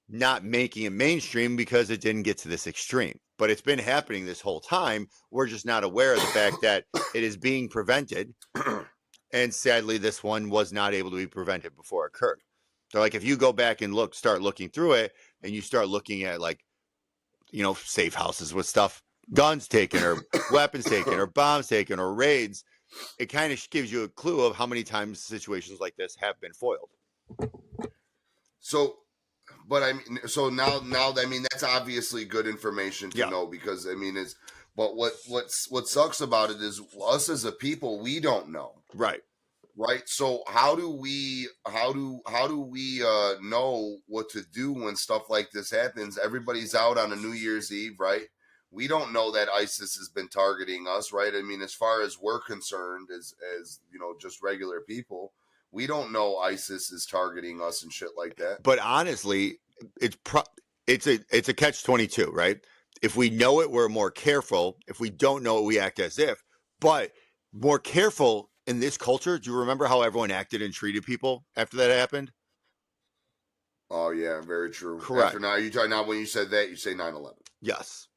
Speaker 2: not making it mainstream because it didn't get to this extreme. But it's been happening this whole time. We're just not aware of the fact that it is being prevented. And sadly, this one was not able to be prevented before it occurred. So like if you go back and start looking through it, and you start looking at like, safe houses with stuff, guns taken or weapons taken or bombs taken or raids, it kind of gives you a clue of how many times situations like this have been foiled.
Speaker 3: So, but I mean, so now, I mean, that's obviously good information to know, because I mean, but what sucks about it is us as a people, we don't know.
Speaker 2: Right.
Speaker 3: So how do we know what to do when stuff like this happens? Everybody's out on a New Year's Eve, right? We don't know that ISIS has been targeting us, right? I mean, as far as we're concerned, as just regular people, we don't know ISIS is targeting us and shit like that.
Speaker 2: But honestly, it's a catch-22, right? If we know it, we're more careful. If we don't know it, we act as if. But more careful in this culture. Do you remember how everyone acted and treated people after that happened?
Speaker 3: Oh yeah, very true.
Speaker 2: Correct.
Speaker 3: After now, when you said that, you say 9/11.
Speaker 2: Yes.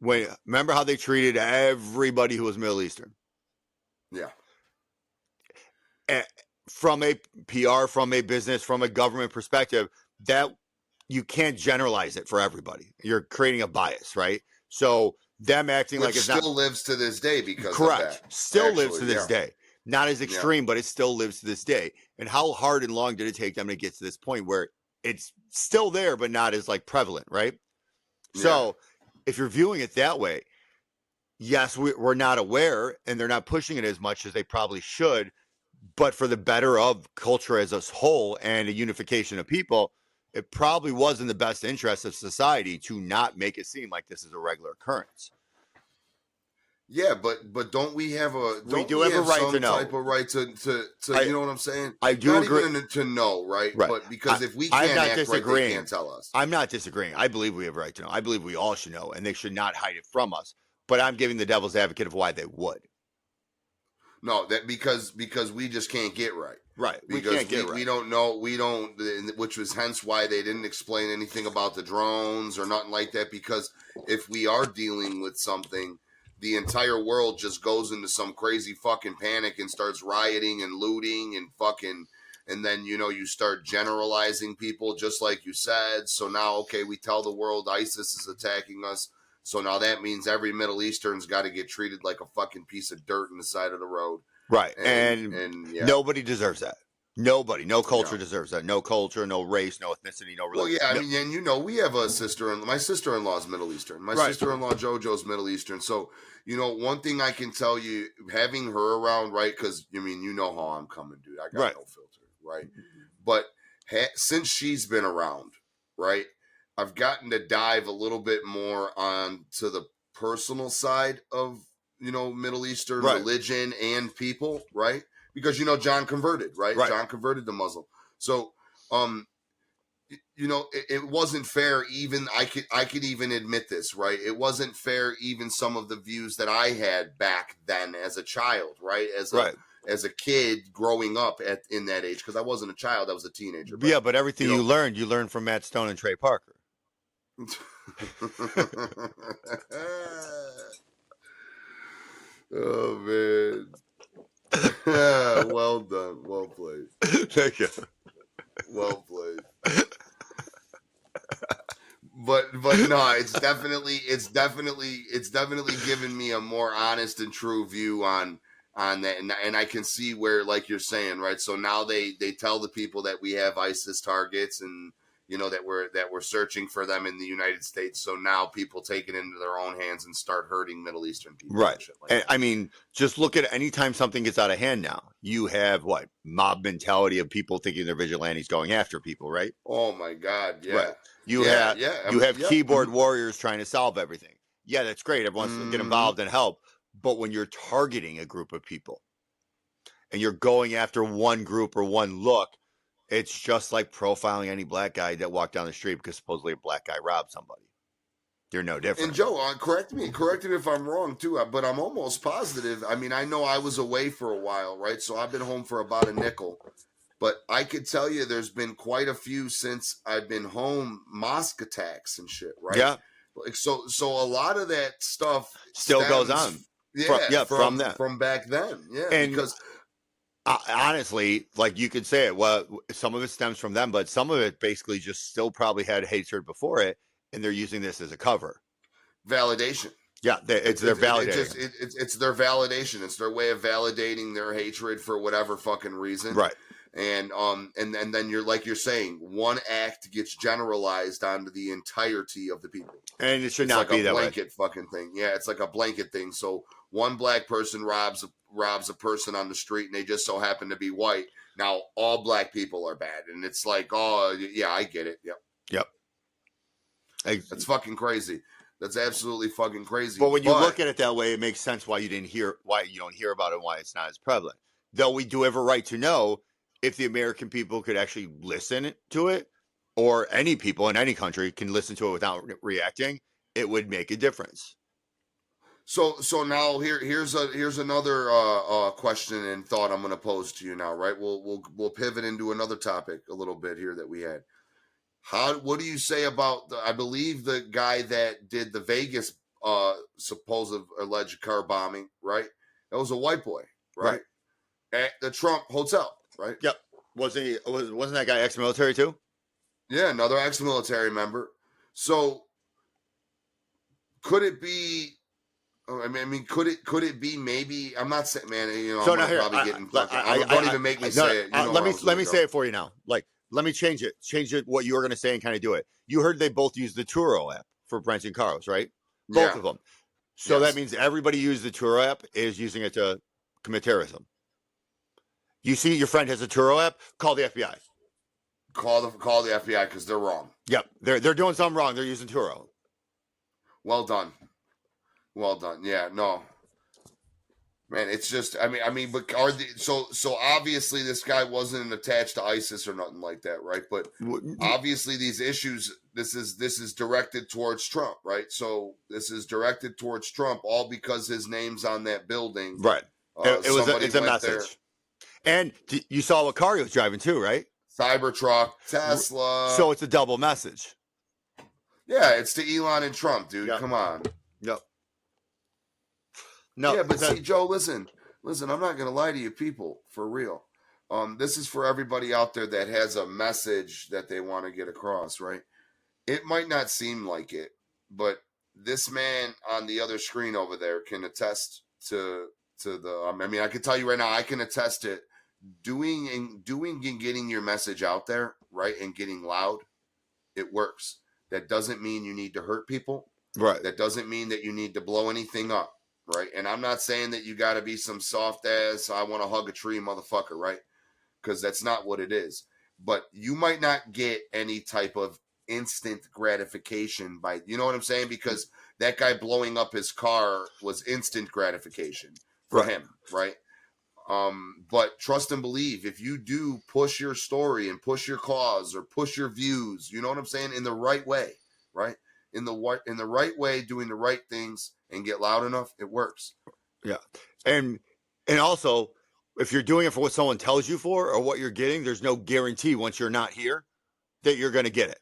Speaker 2: Remember how they treated everybody who was Middle Eastern?
Speaker 3: Yeah.
Speaker 2: From a PR, from a business, from a government perspective, that you can't generalize it for everybody. You're creating a bias, right? So them acting like it's
Speaker 3: still lives to this day because
Speaker 2: correct.
Speaker 3: Of that.
Speaker 2: Still lives to this day. Not as extreme, but it still lives to this day. And how hard and long did it take them to get to this point where it's still there, but not as like prevalent, right? So if you're viewing it that way, yes, we're not aware, and they're not pushing it as much as they probably should. But for the better of culture as a whole and a unification of people, it probably was in the best interest of society to not make it seem like this is a regular occurrence.
Speaker 3: Yeah, but don't we have
Speaker 2: we do have a right to know?
Speaker 3: Type of right to you know what I'm saying?
Speaker 2: I do
Speaker 3: not
Speaker 2: agree.
Speaker 3: Even to know, right?
Speaker 2: Right.
Speaker 3: But because if we can't act right, they can't tell us.
Speaker 2: I'm not disagreeing. I believe we have a right to know. I believe we all should know, and they should not hide it from us. But I'm giving the devil's advocate of why they would.
Speaker 3: No, that because we just can't get right.
Speaker 2: Right.
Speaker 3: Because we don't know. We don't, which was hence why they didn't explain anything about the drones or nothing like that. Because if we are dealing with something, the entire world just goes into some crazy fucking panic and starts rioting and looting and fucking, and then, you start generalizing people just like you said. So now, okay, we tell the world ISIS is attacking us. So now that means every Middle Eastern's got to get treated like a fucking piece of dirt in the side of the road.
Speaker 2: Right. And nobody deserves that. Nobody. No culture deserves that. No culture, no race, no ethnicity, no religion.
Speaker 3: Well, yeah, I mean, and we have a my sister-in-law is Middle Eastern. My sister-in-law, JoJo's Middle Eastern. So, one thing I can tell you, having her around, right, because, how I'm coming, dude. I got no filter, right? But since she's been around, right, I've gotten to dive a little bit more on to the personal side of, Middle Eastern religion and people, right? Because, John converted, right? John converted to Muslim. So, it wasn't fair. Even I could even admit this, right? It wasn't fair. Even some of the views that I had back then as a child, right? As a kid growing up in that age, because I wasn't a child, I was a teenager.
Speaker 2: But, but everything you learned from Matt Stone and Trey Parker.
Speaker 3: Oh man. Well done. Well played.
Speaker 2: Thank you.
Speaker 3: Well played. But no, it's definitely given me a more honest and true view on that, and I can see where, like you're saying, right? So now they tell the people that we have ISIS targets, and that we're searching for them in the United States. So now people take it into their own hands and start hurting Middle Eastern people.
Speaker 2: Right.
Speaker 3: And shit like
Speaker 2: and
Speaker 3: that.
Speaker 2: I mean, just look at anytime something gets out of hand now, you have mob mentality of people thinking they're vigilantes going after people, right?
Speaker 3: Oh my God. Yeah.
Speaker 2: Right. You have keyboard warriors trying to solve everything. Yeah, that's great. Everyone wants to get involved and help. But when you're targeting a group of people and you're going after one group or one look, it's just like profiling any black guy that walked down the street because supposedly a black guy robbed somebody. They're no different.
Speaker 3: And Joe, correct me if I'm wrong too, but I'm almost positive. I mean, I know I was away for a while, right? So I've been home for about a nickel. But I could tell you there's been quite a few since I've been home, mosque attacks and shit, right?
Speaker 2: Yeah.
Speaker 3: Like so a lot of that stuff
Speaker 2: still goes on.
Speaker 3: Yeah,
Speaker 2: from that.
Speaker 3: From back then. Yeah.
Speaker 2: And
Speaker 3: because
Speaker 2: Honestly, like you could say it. Well, some of it stems from them, but some of it basically just still probably had hatred before it, and they're using this as a cover.
Speaker 3: Validation.
Speaker 2: Yeah, they're validating.
Speaker 3: It's their validation. It's their way of validating their hatred for whatever fucking reason.
Speaker 2: Right.
Speaker 3: And then you're saying, one act gets generalized onto the entirety of the people.
Speaker 2: And it should
Speaker 3: it's
Speaker 2: not
Speaker 3: like
Speaker 2: be
Speaker 3: a
Speaker 2: that
Speaker 3: blanket
Speaker 2: way.
Speaker 3: fucking thing. Yeah, it's like a blanket thing. So one black person robs a person on the street, and they just so happen to be white. Now all black people are bad, and it's like, oh yeah, I get it. Yep. That's fucking crazy. That's absolutely fucking crazy.
Speaker 2: But when you look at it that way, it makes sense why you don't hear about it, and why it's not as prevalent. Though we do have a right to know if the American people could actually listen to it, or any people in any country can listen to it without reacting, it would make a difference.
Speaker 3: So now here's another question and thought I'm going to pose to you now, right? We'll pivot into another topic a little bit here that we had. What do you say about I believe the guy that did the Vegas supposed alleged car bombing, right? That was a white boy, right? At the Trump Hotel, right?
Speaker 2: Yep. Wasn't that guy ex-military too?
Speaker 3: Yeah, another ex-military member. So could it be? I mean, could it be? Maybe I'm not saying, man. You know, so I'm probably getting. Don't even make me say it.
Speaker 2: Let me say it for you now. Like, let me change it. Change it. What you were going to say and kind of do it. You heard they both use the Turo app for Brent and Carlos, right? Both of them. So that means everybody used the Turo app is using it to commit terrorism. You see, your friend has a Turo app. Call the FBI.
Speaker 3: Call the FBI because they're wrong.
Speaker 2: Yep, they're doing something wrong. They're using Turo.
Speaker 3: Well done. Yeah, no, man, it's just I mean, but so obviously this guy wasn't attached to ISIS or nothing like that, right? But obviously these issues, this is directed towards Trump, right? So this is directed towards Trump, all because his name's on that building,
Speaker 2: right? It's a message. There. And you saw what car he was driving too, right?
Speaker 3: Cybertruck, Tesla.
Speaker 2: So it's a double message.
Speaker 3: Yeah, it's to Elon and Trump, dude. Yep. Come on.
Speaker 2: Yep. No.
Speaker 3: Yeah, but see, Joe, listen, I'm not gonna lie to you people, for real. This is for everybody out there that has a message that they want to get across, right? It might not seem like it, but this man on the other screen over there can attest to the I mean, I can tell you right now, I can attest to doing and getting your message out there, right, and getting loud. It works. That doesn't mean you need to hurt people.
Speaker 2: Right.
Speaker 3: That doesn't mean that you need to blow anything up. Right. And I'm not saying that you got to be some soft ass, I want to hug a tree motherfucker. Right. Because that's not what it is. But you might not get any type of instant gratification by, you know what I'm saying? Because that guy blowing up his car was instant gratification for him. Right. But trust and believe, if you do push your story and push your cause or push your views, you know what I'm saying? In the right way. Right. In the right way, doing the right things and get loud enough, it works.
Speaker 2: Yeah. And also, if you're doing it for what someone tells you for or what you're getting, there's no guarantee once you're not here that you're going to get it.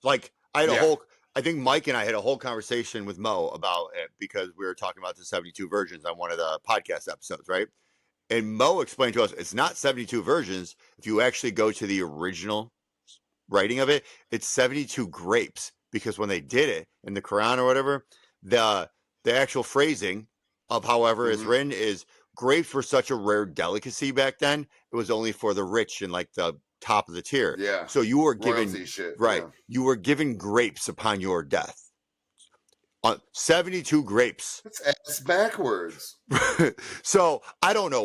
Speaker 2: Like I think Mike and I had a whole conversation with Mo about it because we were talking about the 72 versions on one of the podcast episodes, right? And Mo explained to us, it's not 72 versions. If you actually go to the original writing of it, it's 72 grapes. Because when they did it in the Quran or whatever, the actual phrasing of however it's written is grapes were such a rare delicacy back then. It was only for the rich and like the top of the tier.
Speaker 3: Yeah.
Speaker 2: So you were given
Speaker 3: Yeah.
Speaker 2: You were given grapes upon your death. 72 grapes.
Speaker 3: That's backwards.
Speaker 2: So I don't know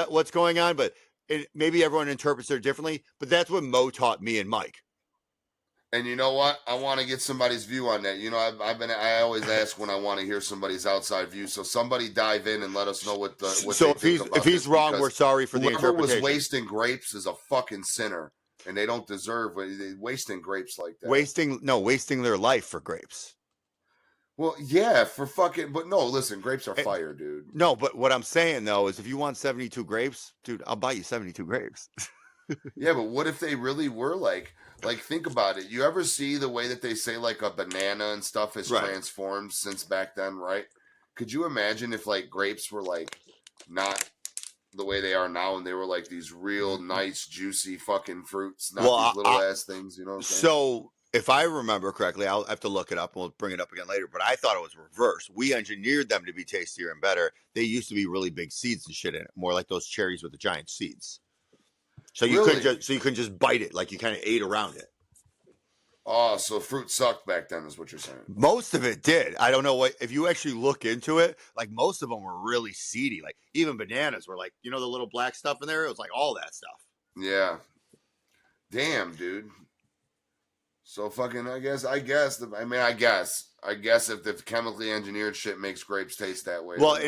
Speaker 2: what's going on, but maybe everyone interprets it differently. But that's what Mo taught me and Mike.
Speaker 3: And you know what? I want to get somebody's view on that. You know, I always ask when I want to hear somebody's outside view. So somebody dive in and let us know what
Speaker 2: so if he's wrong, we're sorry for the interpretation.
Speaker 3: Whoever was wasting grapes is a fucking sinner, and they don't deserve wasting grapes like that.
Speaker 2: Wasting their life for grapes.
Speaker 3: Well, yeah, but no, listen, grapes are fire, dude.
Speaker 2: No, but what I'm saying though is if you want 72 grapes, dude, I'll buy you 72 grapes.
Speaker 3: Yeah, but what if they really were like think about it. You ever see the way that they say like a banana and stuff has transformed since back then, right? Could you imagine if like grapes were like not the way they are now, and they were like these real nice, juicy fucking fruits, not
Speaker 2: Well,
Speaker 3: these little ass things. You know what I'm saying?
Speaker 2: so if I remember correctly, I'll have to look it up and we'll bring it up again later. But I thought it was reverse. We engineered them to be tastier and better. They used to be really big seeds and shit in it, more like those cherries with the giant seeds. So you
Speaker 3: Really?
Speaker 2: couldn't just bite it, like you kind of ate around it.
Speaker 3: Oh, so fruit sucked back then, is what you're saying?
Speaker 2: Most of it did. I don't know what, if you actually look into it, like most of them were really seedy. Like even bananas were like, you know, the little black stuff in there. It was like all that stuff.
Speaker 3: Yeah. Damn, dude. So fucking, I guess if the chemically engineered shit makes grapes taste that way.
Speaker 2: Well,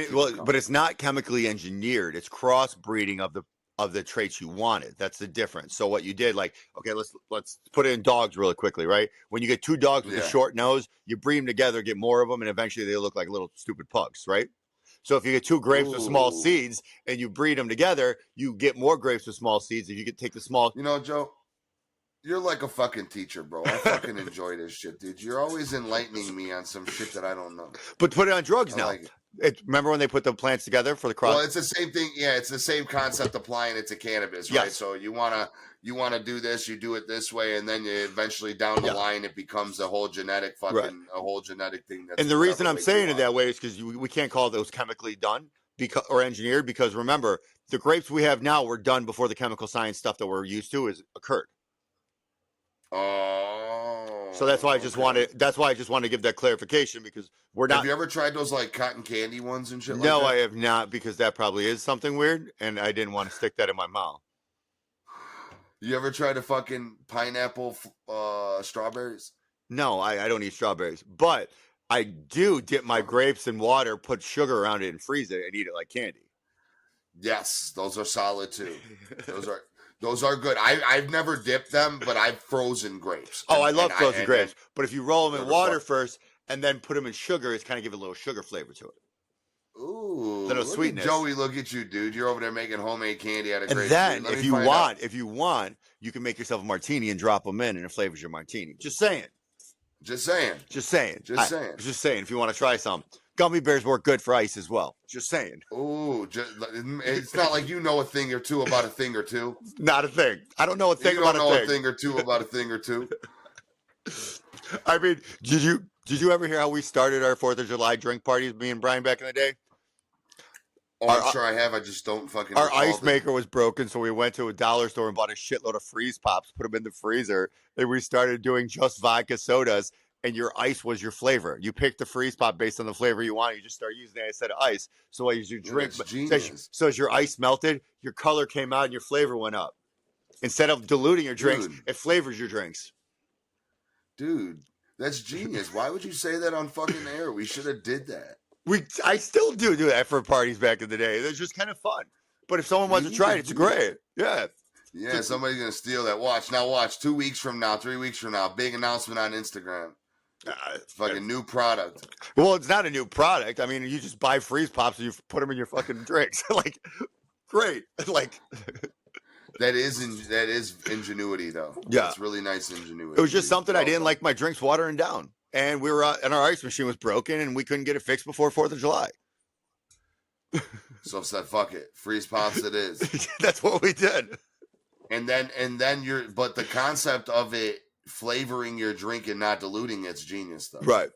Speaker 2: but it's not chemically engineered. It's crossbreeding of the traits you wanted. That's the difference. So what you did, like, okay, let's put it in dogs really quickly, right? When you get two dogs with a short nose, you breed them together, get more of them, and eventually they look like little stupid pugs, right? So if you get two grapes with small seeds and you breed them together, you get more grapes with small seeds. If you could take the small,
Speaker 3: you know, Joe, you're like a fucking teacher, bro. I fucking enjoy this shit, dude. You're always enlightening me on some shit that I don't know.
Speaker 2: But put it on drugs now.
Speaker 3: Like
Speaker 2: remember when they put the plants together for the cross?
Speaker 3: Well, it's the same thing. Yeah, it's the same concept applying it to cannabis, right?
Speaker 2: Yes.
Speaker 3: So you wanna do this, you do it this way, and then you eventually down the line it becomes a whole genetic a whole genetic thing.
Speaker 2: And the reason I'm saying it that way is because we can't call those chemically done or engineered, because remember, the grapes we have now were done before the chemical science stuff that we're used to occurred.
Speaker 3: Oh,
Speaker 2: so that's why I just wanted. That's why I just wanted to give that clarification, because we're not.
Speaker 3: Have you ever tried those like cotton candy ones and shit?
Speaker 2: No,
Speaker 3: like that?
Speaker 2: I have not, because that probably is something weird, and I didn't want to stick that in my mouth.
Speaker 3: You ever tried a fucking pineapple strawberries?
Speaker 2: No, I don't eat strawberries, but I do dip my grapes in water, put sugar around it, and freeze it, and eat it like candy.
Speaker 3: Yes, those are solid too. Those are good. I've never dipped them, but I've frozen grapes.
Speaker 2: I love frozen grapes. But if you roll them in water first and then put them in sugar, it's kind of give a little sugar flavor to it.
Speaker 3: Ooh,
Speaker 2: little sweetness.
Speaker 3: Joey, look at you, dude. You're over there making homemade candy out of grapes.
Speaker 2: And then, if you want, you can make yourself a martini and drop them in, and it flavors your martini. Just saying. Just saying. If you want to try some. Gummy bears work good for ice as well. Just saying.
Speaker 3: Ooh, it's not like you know a thing or two about a thing or two.
Speaker 2: Not a thing. I don't know a thing about a thing.
Speaker 3: You don't know a thing or two about a thing or two.
Speaker 2: I mean, did you ever hear how we started our 4th of July drink parties, me and Brian, back in the day?
Speaker 3: Oh, I'm sure I have. I just don't fucking.
Speaker 2: Our ice maker was broken, so we went to a dollar store and bought a shitload of freeze pops, put them in the freezer, and we started doing just vodka sodas. And your ice was your flavor. You picked the freeze pop based on the flavor you want. You just start using that instead of ice. So as you drink, so as your ice melted, your color came out and your flavor went up. Instead of diluting your drinks, it flavors your drinks.
Speaker 3: Dude, that's genius. Why would you say that on fucking air? We should have did that.
Speaker 2: I still do that for parties back in the day. It's just kind of fun. But if someone wants to try it, it's great. Yeah.
Speaker 3: Yeah, somebody's going to steal that. Watch. 2 weeks from now, 3 weeks from now, big announcement on Instagram. Fucking new product.
Speaker 2: Well, it's not a new product. I mean, you just buy freeze pops and you put them in your fucking drinks. Like, great. Like,
Speaker 3: that is ingenuity, though.
Speaker 2: Yeah,
Speaker 3: it's really nice ingenuity.
Speaker 2: It was just something I didn't like my drinks watering down, and we were and our ice machine was broken, and we couldn't get it fixed before 4th of July.
Speaker 3: So I said, "Fuck it, freeze pops it is."
Speaker 2: That's what we did.
Speaker 3: And then but the concept of it flavoring your drink and not diluting it's genius, though.
Speaker 2: Right.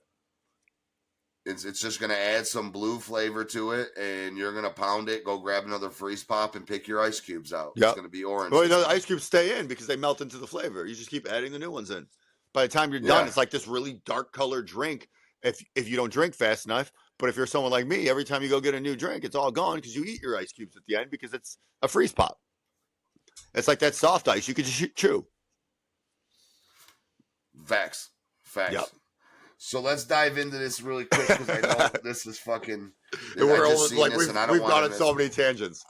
Speaker 3: It's just gonna add some blue flavor to it, and you're gonna pound it. Go grab another freeze pop and pick your ice cubes out. Yep. It's gonna be orange.
Speaker 2: Well, the ice cubes stay in because they melt into the flavor. You just keep adding the new ones in. By the time you're done, it's like this really dark colored drink. If you don't drink fast enough, but if you're someone like me, every time you go get a new drink, it's all gone because you eat your ice cubes at the end because it's a freeze pop. It's like that soft ice you could just chew.
Speaker 3: Facts.
Speaker 2: Yep.
Speaker 3: So let's dive into this really quick because I know this is fucking.
Speaker 2: We're almost like we've gone on so many tangents.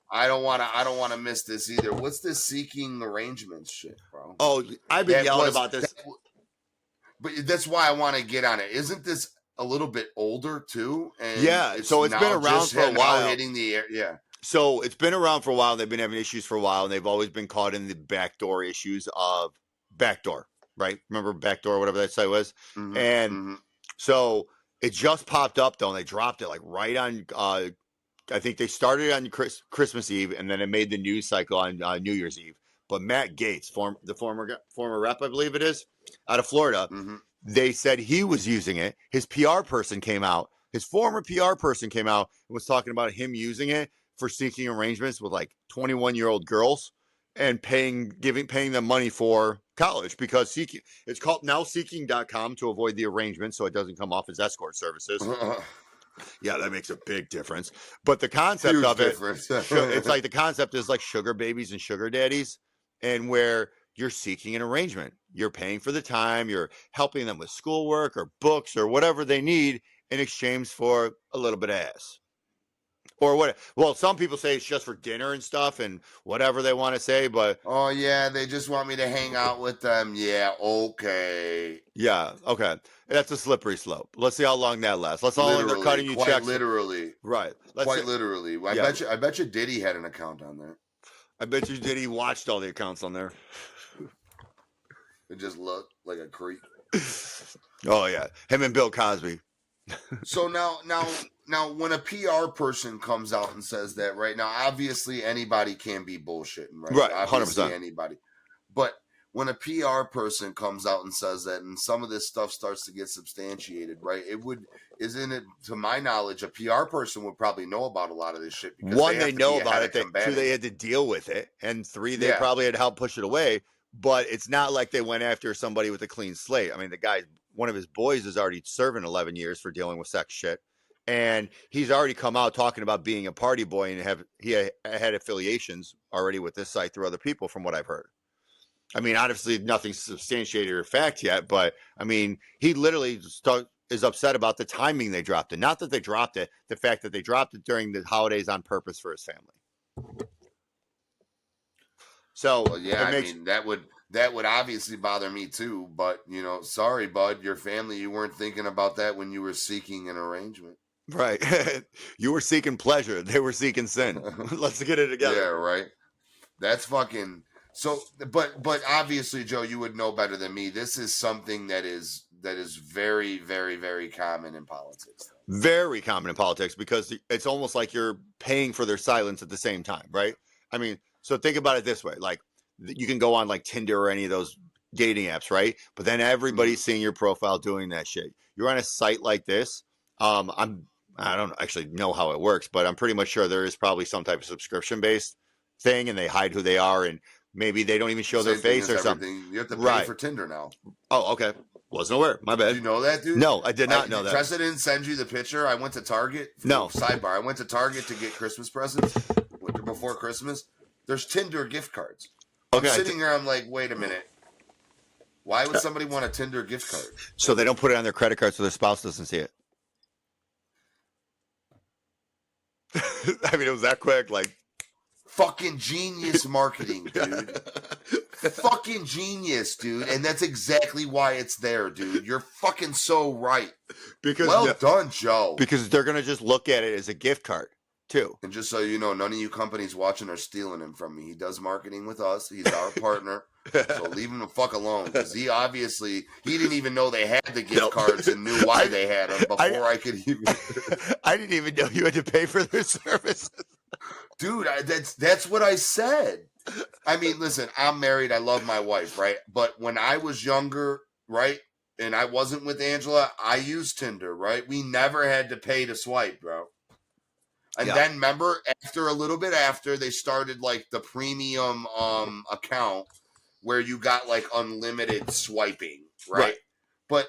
Speaker 3: I don't want to miss this either. What's this seeking arrangements shit, bro?
Speaker 2: Oh, I've been yelling about this.
Speaker 3: But that's why I want to get on it. Isn't this a little bit older too? And
Speaker 2: so it's been around for a while.
Speaker 3: Hitting the air, yeah.
Speaker 2: So it's been around for a while. They've been having issues for a while, and they've always been caught in the backdoor issues of backdoor. Right? Remember Backdoor, whatever that site was? So it just popped up, though, and they dropped it like right on I think they started on Christmas Eve, and then it made the news cycle on New Year's Eve. But Matt Gaetz, the former rep, I believe it is, out of Florida, they said he was using it. His PR person came out. His former PR person came out and was talking about him using it for seeking arrangements with like 21-year-old girls and paying them money for college, because it's called now seeking.com to avoid the arrangement so it doesn't come off as escort services. Yeah, that makes a big difference. But the concept
Speaker 3: Huge
Speaker 2: of
Speaker 3: difference.
Speaker 2: it's like the concept is like sugar babies and sugar daddies, and where you're seeking an arrangement. You're paying for the time, you're helping them with schoolwork or books or whatever they need in exchange for a little bit of ass. Or what? Well, some people say it's just for dinner and stuff and whatever they want to say, but
Speaker 3: oh yeah, they just want me to hang out with them. Yeah, okay.
Speaker 2: Yeah, okay. That's a slippery slope. Let's see how long that lasts. Let's all they're cutting you
Speaker 3: quite
Speaker 2: checks.
Speaker 3: literally.
Speaker 2: Right.
Speaker 3: Quite literally. I bet you Diddy had an account on there.
Speaker 2: I bet you Diddy watched all the accounts on there.
Speaker 3: It just looked like a creep.
Speaker 2: Oh yeah. Him and Bill Cosby.
Speaker 3: So now when a PR person comes out and says that, right, now obviously anybody can be bullshitting, right?
Speaker 2: Right,
Speaker 3: Obviously
Speaker 2: 100%.
Speaker 3: anybody. But when a PR person comes out and says that, and some of this stuff starts to get substantiated, right? Isn't it, to my knowledge, a PR person would probably know about a lot of this shit. Because
Speaker 2: one, they know about it. Two, they had to deal with it. And three, they probably had to help push it away. But it's not like they went after somebody with a clean slate. I mean, the guy, one of his boys is already serving 11 years for dealing with sex shit. And he's already come out talking about being a party boy, and he had affiliations already with this site through other people, from what I've heard. I mean, obviously nothing's substantiated or fact yet, but I mean, he literally is upset about the timing they dropped it. Not that they dropped it, the fact that they dropped it during the holidays on purpose for his family. So
Speaker 3: well, yeah, I mean, that would obviously bother me too. But sorry, bud, your family, you weren't thinking about that when you were seeking an arrangement.
Speaker 2: Right. You were seeking pleasure. They were seeking sin. Let's get it together.
Speaker 3: Yeah, right. That's fucking. So, but obviously, Joe, you would know better than me. This is something that is very, very, very common in politics.
Speaker 2: Very common in politics, because it's almost like you're paying for their silence at the same time, right? I mean, so think about it this way: like, you can go on like Tinder or any of those dating apps, right? But then everybody's seeing your profile doing that shit. You're on a site like this. I don't actually know how it works, but I'm pretty much sure there is probably some type of subscription based thing, and they hide who they are, and maybe they don't even show their face or something.
Speaker 3: You have to pay for Tinder now.
Speaker 2: Oh, okay. Wasn't aware. My bad.
Speaker 3: Did you know that, dude?
Speaker 2: No, I did not know that.
Speaker 3: Tressa didn't send you the picture. I went to Target.
Speaker 2: No.
Speaker 3: Sidebar. I went to Target to get Christmas presents before Christmas. There's Tinder gift cards.
Speaker 2: Okay.
Speaker 3: I'm sitting there. I'm like, wait a minute. Why would somebody want a Tinder gift card?
Speaker 2: So they don't put it on their credit card so their spouse doesn't see it. I mean, it was that quick. Like,
Speaker 3: fucking genius marketing, dude. Fucking genius, dude. And that's exactly why it's there, dude. You're fucking so right. Well done, Joe.
Speaker 2: Because they're gonna just look at it as a gift card too.
Speaker 3: And just so you know, none of you companies watching are stealing him from me. He does marketing with us. He's our partner. So leave him the fuck alone, because he didn't even know they had the gift cards and knew why they had them before I could even.
Speaker 2: I didn't even know you had to pay for their services.
Speaker 3: Dude, that's what I said. I mean, listen, I'm married. I love my wife, right? But when I was younger, right, and I wasn't with Angela, I used Tinder, right? We never had to pay to swipe, bro. And then remember, a little bit after, they started like the premium account where you got like unlimited swiping, right? But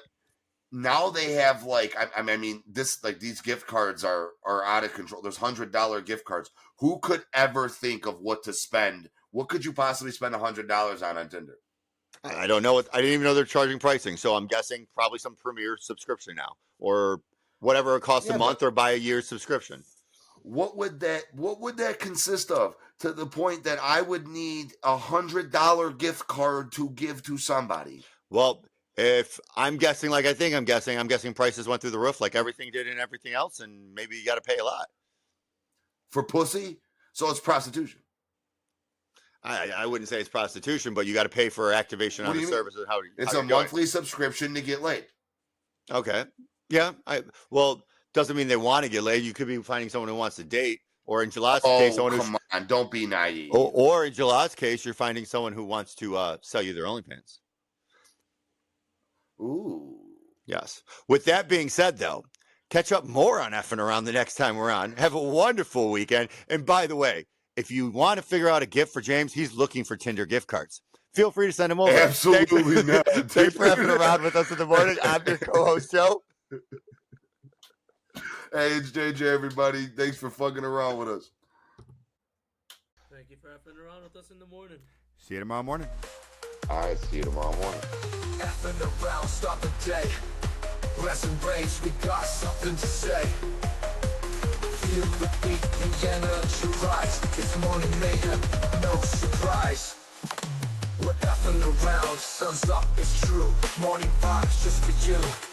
Speaker 3: now they have like, I mean, these gift cards are out of control. There's $100 gift cards. Who could ever think of what to spend? What could you possibly spend $100 on Tinder?
Speaker 2: I don't know. I didn't even know they're charging pricing. So I'm guessing probably some premier subscription now, or whatever it costs a month, or buy a year's subscription.
Speaker 3: What would that consist of? To the point that I would need $100 gift card to give to somebody.
Speaker 2: Well, if I'm guessing, like I think I'm guessing prices went through the roof like everything did and everything else, and maybe you got to pay a lot
Speaker 3: for pussy. So it's prostitution.
Speaker 2: I wouldn't say it's prostitution, but you got to pay for activation on the services.
Speaker 3: It's a monthly subscription to get laid.
Speaker 2: Okay. Yeah. Well, doesn't mean they want to get laid. You could be finding someone who wants to date. Or in Gela's case,
Speaker 3: Oh,
Speaker 2: someone
Speaker 3: come on. Don't be naive.
Speaker 2: or in Gela's case, you're finding someone who wants to sell you their OnlyFans.
Speaker 3: Ooh.
Speaker 2: Yes. With that being said, though, catch up more on Effing Around the next time we're on. Have a wonderful weekend. And by the way, if you want to figure out a gift for James, he's looking for Tinder gift cards. Feel free to send him over.
Speaker 3: Absolutely not.
Speaker 2: Thanks for Effing Around with us in the morning. I'm your co-host, Joe.
Speaker 3: Hey, it's JJ, everybody. Thanks for fucking around with us.
Speaker 4: Thank you for effing around with us in the morning.
Speaker 2: See you tomorrow morning.
Speaker 5: All right, see you tomorrow morning.
Speaker 1: Effing around, start the day. Rest and rage, we got something to say. Feel the beat, the energy rise. It's morning mayhem, no surprise. We're effing around, sun's up, it's true. Morning vibes just for you.